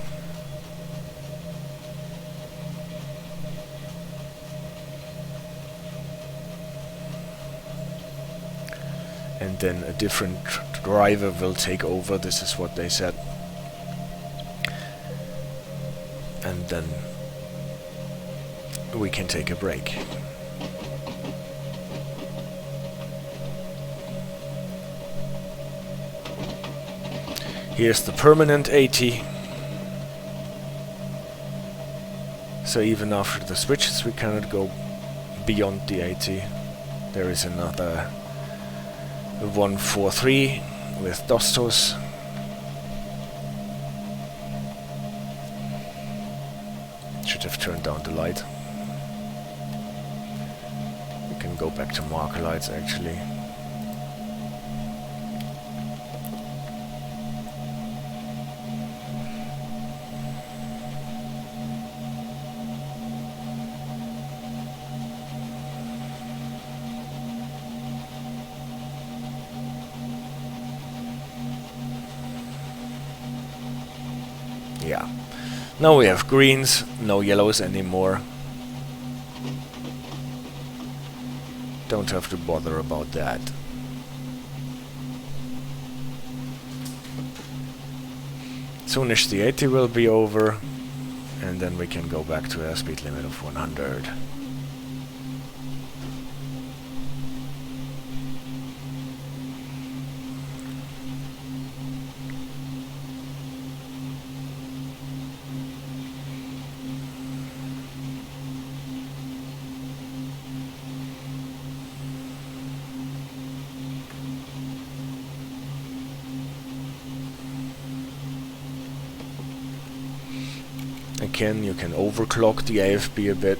And then a different driver will take over, this is what they said. And then we can take a break. Here's the permanent 80. So even after the switches we cannot go beyond the 80. There is another 143 with Dostos. Should have turned down the light. We can go back to marker lights actually. Yeah. Now we have greens, no yellows anymore. Don't have to bother about that. Soonish the 80 will be over, and then we can go back to a speed limit of 100. Again, you can overclock the AFB a bit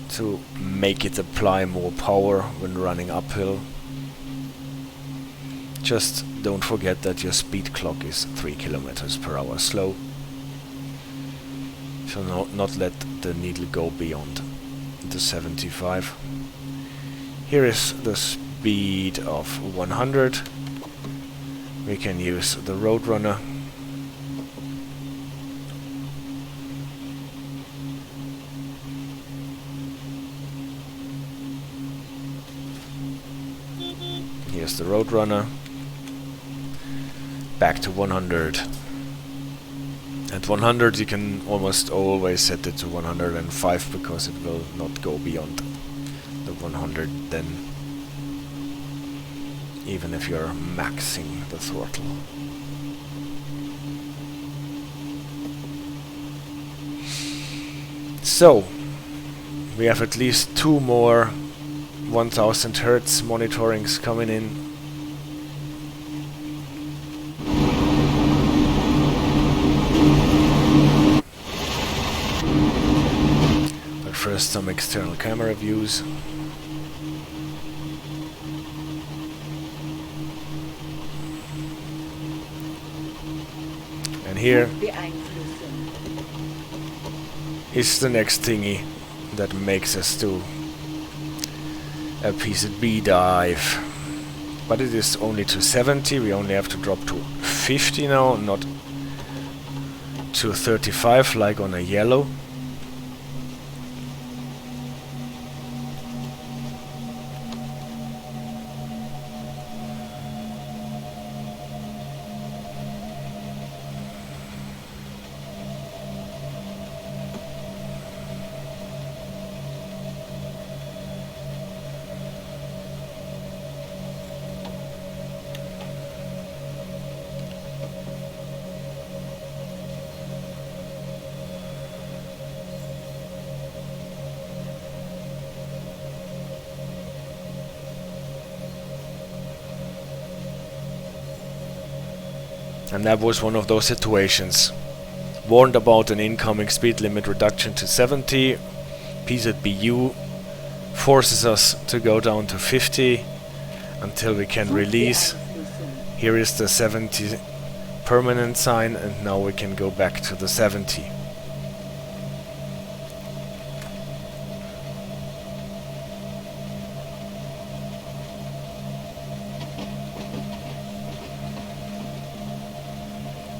to make it apply more power when running uphill. Just don't forget that your speed clock is 3 kilometers per hour slow. So not let the needle go beyond the 75. Here is the speed of 100. We can use the Roadrunner. Here's the Roadrunner. Back to 100. At 100 you can almost always set it to 105 because it will not go beyond the 100 then, even if you're maxing the throttle. So, we have at least 2 more 1000 Hertz monitorings coming in. But first some external camera views. And here is the next thingy that makes us do a PZB dive. But it is only to 70, we only have to drop to 50 now, not to 35 like on a yellow. And that was one of those situations. Warned about an incoming speed limit reduction to 70. PZB U forces us to go down to 50 until we can release. Here is the 70 permanent sign, and now we can go back to the 70.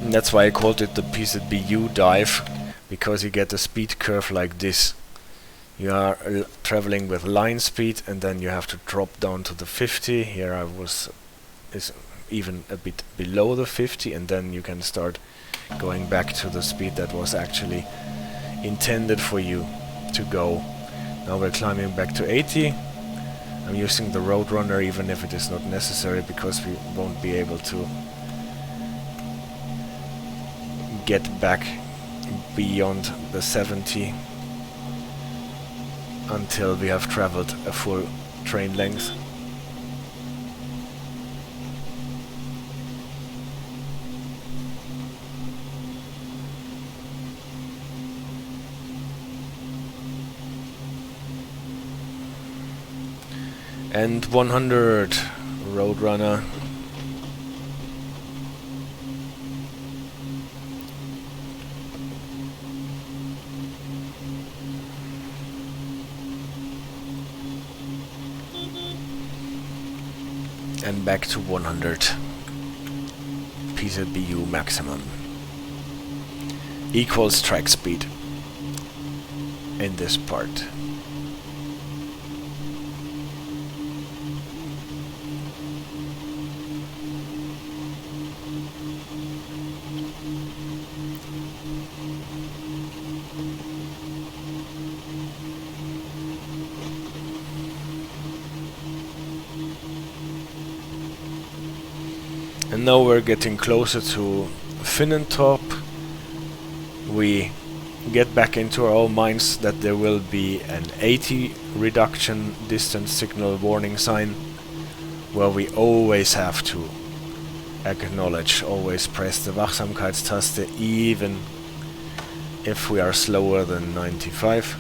And that's why I called it the PZB U dive, because you get a speed curve like this. You are traveling with line speed, and then you have to drop down to the 50. Here I was is even a bit below the 50, and then you can start going back to the speed that was actually intended for you to go. Now we're climbing back to 80. I'm using the Roadrunner even if it is not necessary, because we won't be able to get back beyond the 70 until we have traveled a full train length. And 100 Roadrunner. And back to 100 PZB U maximum equals track speed in this part. And now we're getting closer to Finnentorp. We get back into our own minds that there will be an 80 reduction distance signal warning sign, where we always have to acknowledge, always press the Wachsamkeitstaste even if we are slower than 95.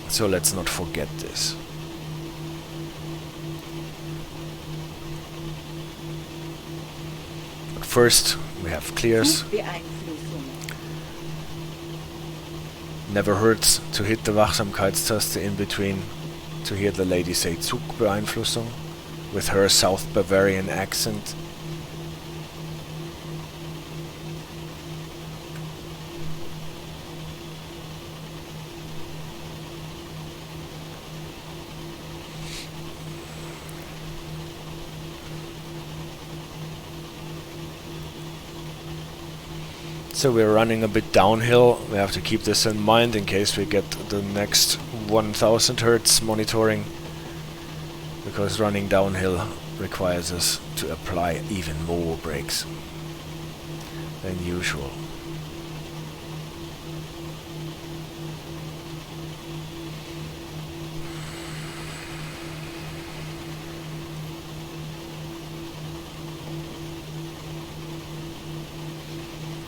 So let's not forget this. First, we have clears. Never hurts to hit the Wachsamkeitstaste in between to hear the lady say Zugbeeinflussung with her South Bavarian accent. So we're running a bit downhill. We have to keep this in mind in case we get the next 1000 Hertz monitoring, because running downhill requires us to apply even more brakes than usual.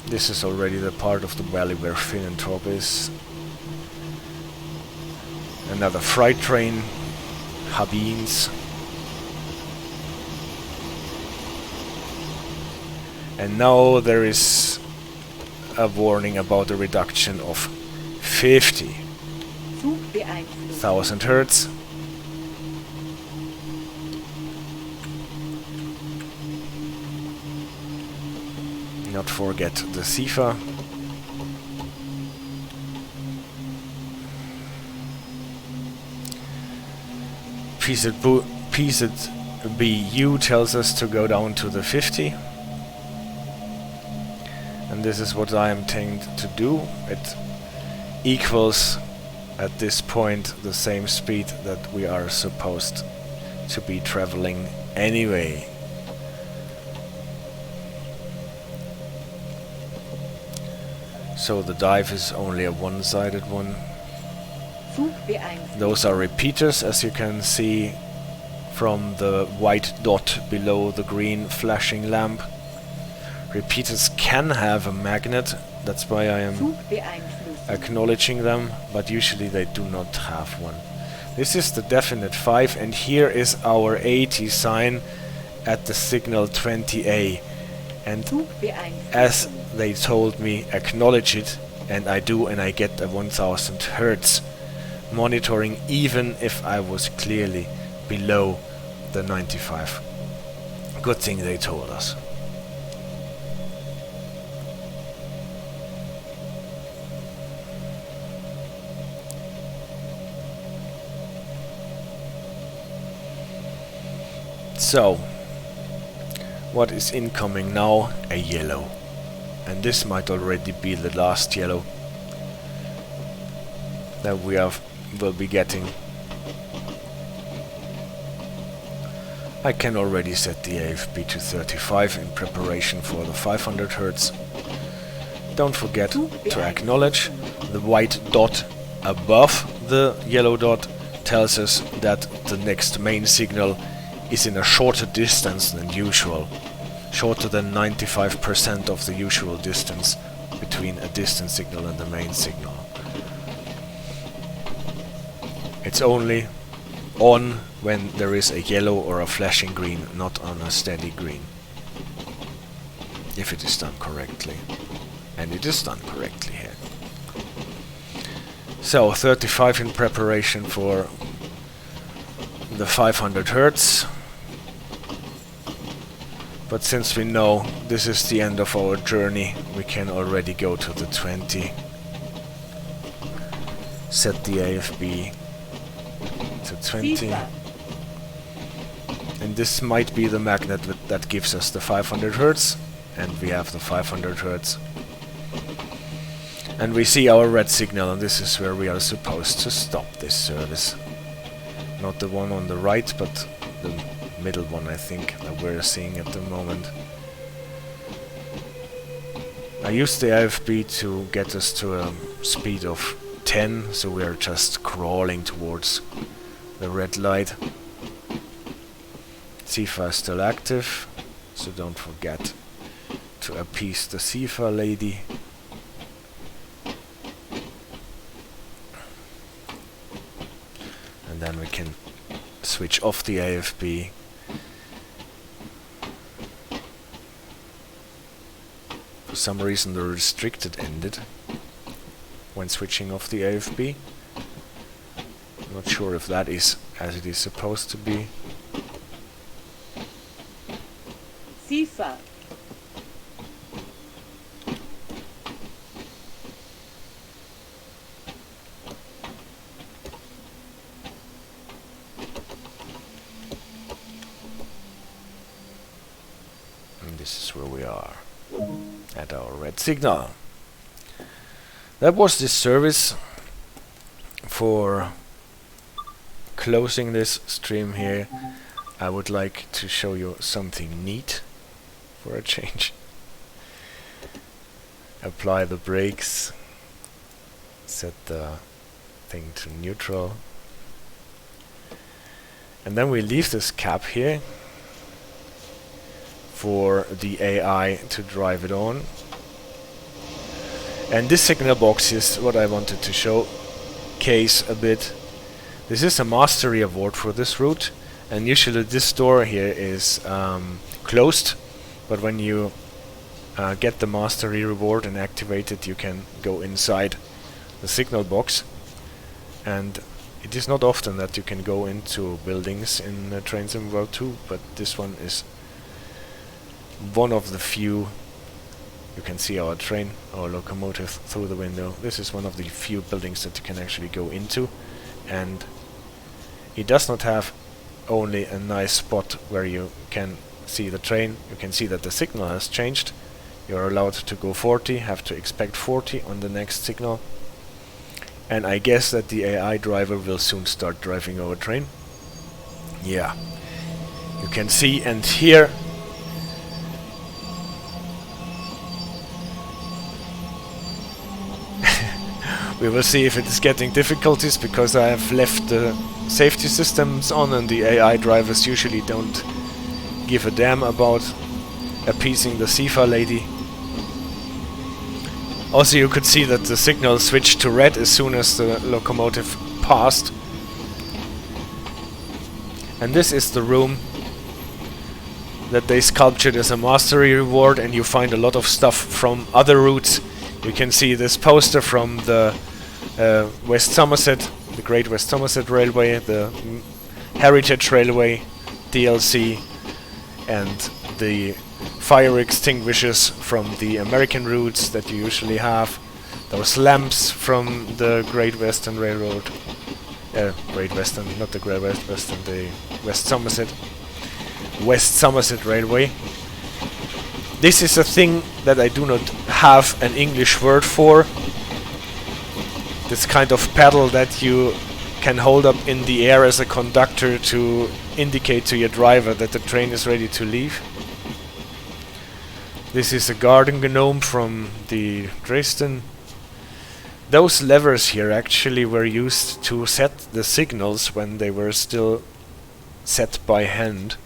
This is already the part of the valley where Finnentorp is. Another freight train, Habins. And now there is a warning about a reduction of 50,000 Hertz. Not forget the Sifa. PZB U tells us to go down to the 50. And this is what I am trained to do. It equals at this point the same speed that we are supposed to be traveling anyway. So the dive is only a one-sided one. Those are repeaters, as you can see from the white dot below the green flashing lamp. Repeaters can have a magnet, that's why I am Zugbeeinflussung. acknowledging them, but usually they do not have one. This is the definite 5, and here is our 80 sign at the signal 20A. And as Zugbeeinflussung. they told me, acknowledge it, and I do, and I get a 1000 Hertz monitoring even if I was clearly below the 95. Good thing they told us. So, what is incoming now? A yellow. And this might already be the last yellow that we will be getting. I can already set the AFB to 35 in preparation for the 500 Hz. Don't forget to acknowledge the white dot above the yellow dot tells us that the next main signal is in a shorter distance than usual. Shorter than 95% of the usual distance between a distance signal and the main signal. It's only on when there is a yellow or a flashing green, not on a steady green. If it is done correctly. And it is done correctly here. So 35 in preparation for the 500 Hertz. But since we know this is the end of our journey, we can already go to the 20. Set the AFB to 20. Sifa. And this might be the magnet that gives us the 500 Hertz. And we have the 500 Hertz. And we see our red signal, and this is where we are supposed to stop this service. Not the one on the right, but the middle one, I think, that we're seeing at the moment. I used the AFB to get us to a speed of 10, so we are just crawling towards the red light. Sifa is still active, so don't forget to appease the Sifa lady. And then we can switch off the AFB. For some reason the restricted ended when switching off the AFB. I'm not sure if that is as it is supposed to be. Sifa. And this is where we are at our red signal. That was this service. For closing this stream here, I would like to show you something neat for a change. Apply the brakes, set the thing to neutral, and then we leave this cap here for the AI to drive it on. And this signal box is what I wanted to showcase a bit. This is a mastery award for this route, and usually this door here is closed, but when you get the mastery reward and activate it, you can go inside the signal box. And it is not often that you can go into buildings in Train Sim World 2, but this one is one of the few. You can see our train, our locomotive through the window. This is one of the few buildings that you can actually go into, and it does not have only a nice spot where you can see the train. You can see that the signal has changed. You're allowed to go 40, have to expect 40 on the next signal. And I guess that the AI driver will soon start driving our train. Yeah, you can see and hear. We will see if it is getting difficulties, because I have left the safety systems on and the AI drivers usually don't give a damn about appeasing the Sifa lady. Also, you could see that the signal switched to red as soon as the locomotive passed. And this is the room that they sculptured as a mastery reward, and you find a lot of stuff from other routes. You can see this poster from the West Somerset, the Great West Somerset Railway, the Heritage Railway DLC, and the fire extinguishers from the American routes that you usually have. Those lamps from the Great Western Railroad. Great Western, not the Great Western, the West Somerset Railway. This is a thing that I do not have an English word for. This kind of pedal that you can hold up in the air as a conductor to indicate to your driver that the train is ready to leave. This is a garden gnome from the Dresden. Those levers here actually were used to set the signals when they were still set by hand.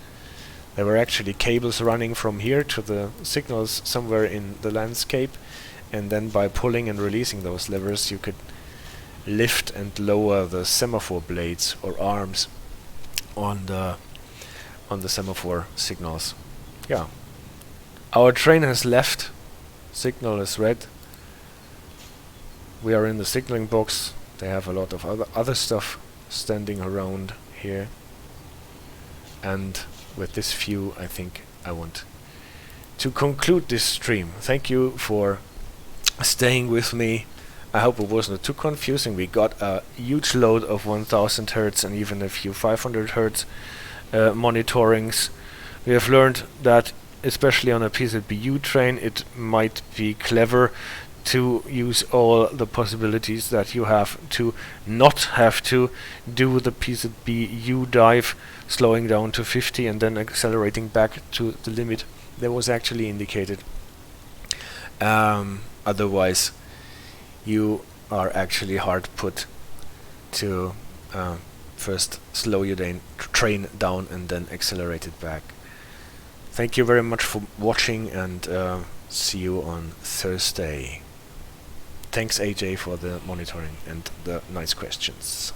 There were actually cables running from here to the signals somewhere in the landscape, and then by pulling and releasing those levers you could lift and lower the semaphore blades or arms on the semaphore signals. Yeah. Our train has left. Signal is red. We are in the signaling box. They have a lot of other stuff standing around here. And with this view, I think I want to conclude this stream. Thank you for staying with me. I hope it wasn't too confusing. We got a huge load of 1000 Hz and even a few 500 Hz monitorings. We have learned that especially on a PZB U train it might be clever to use all the possibilities that you have to not have to do the PZB U dive, slowing down to 50 and then accelerating back to the limit that was actually indicated. Otherwise you are actually hard put to first slow your train down and then accelerate it back. Thank you very much for watching, and see you on Thursday. Thanks AJ for the monitoring and the nice questions.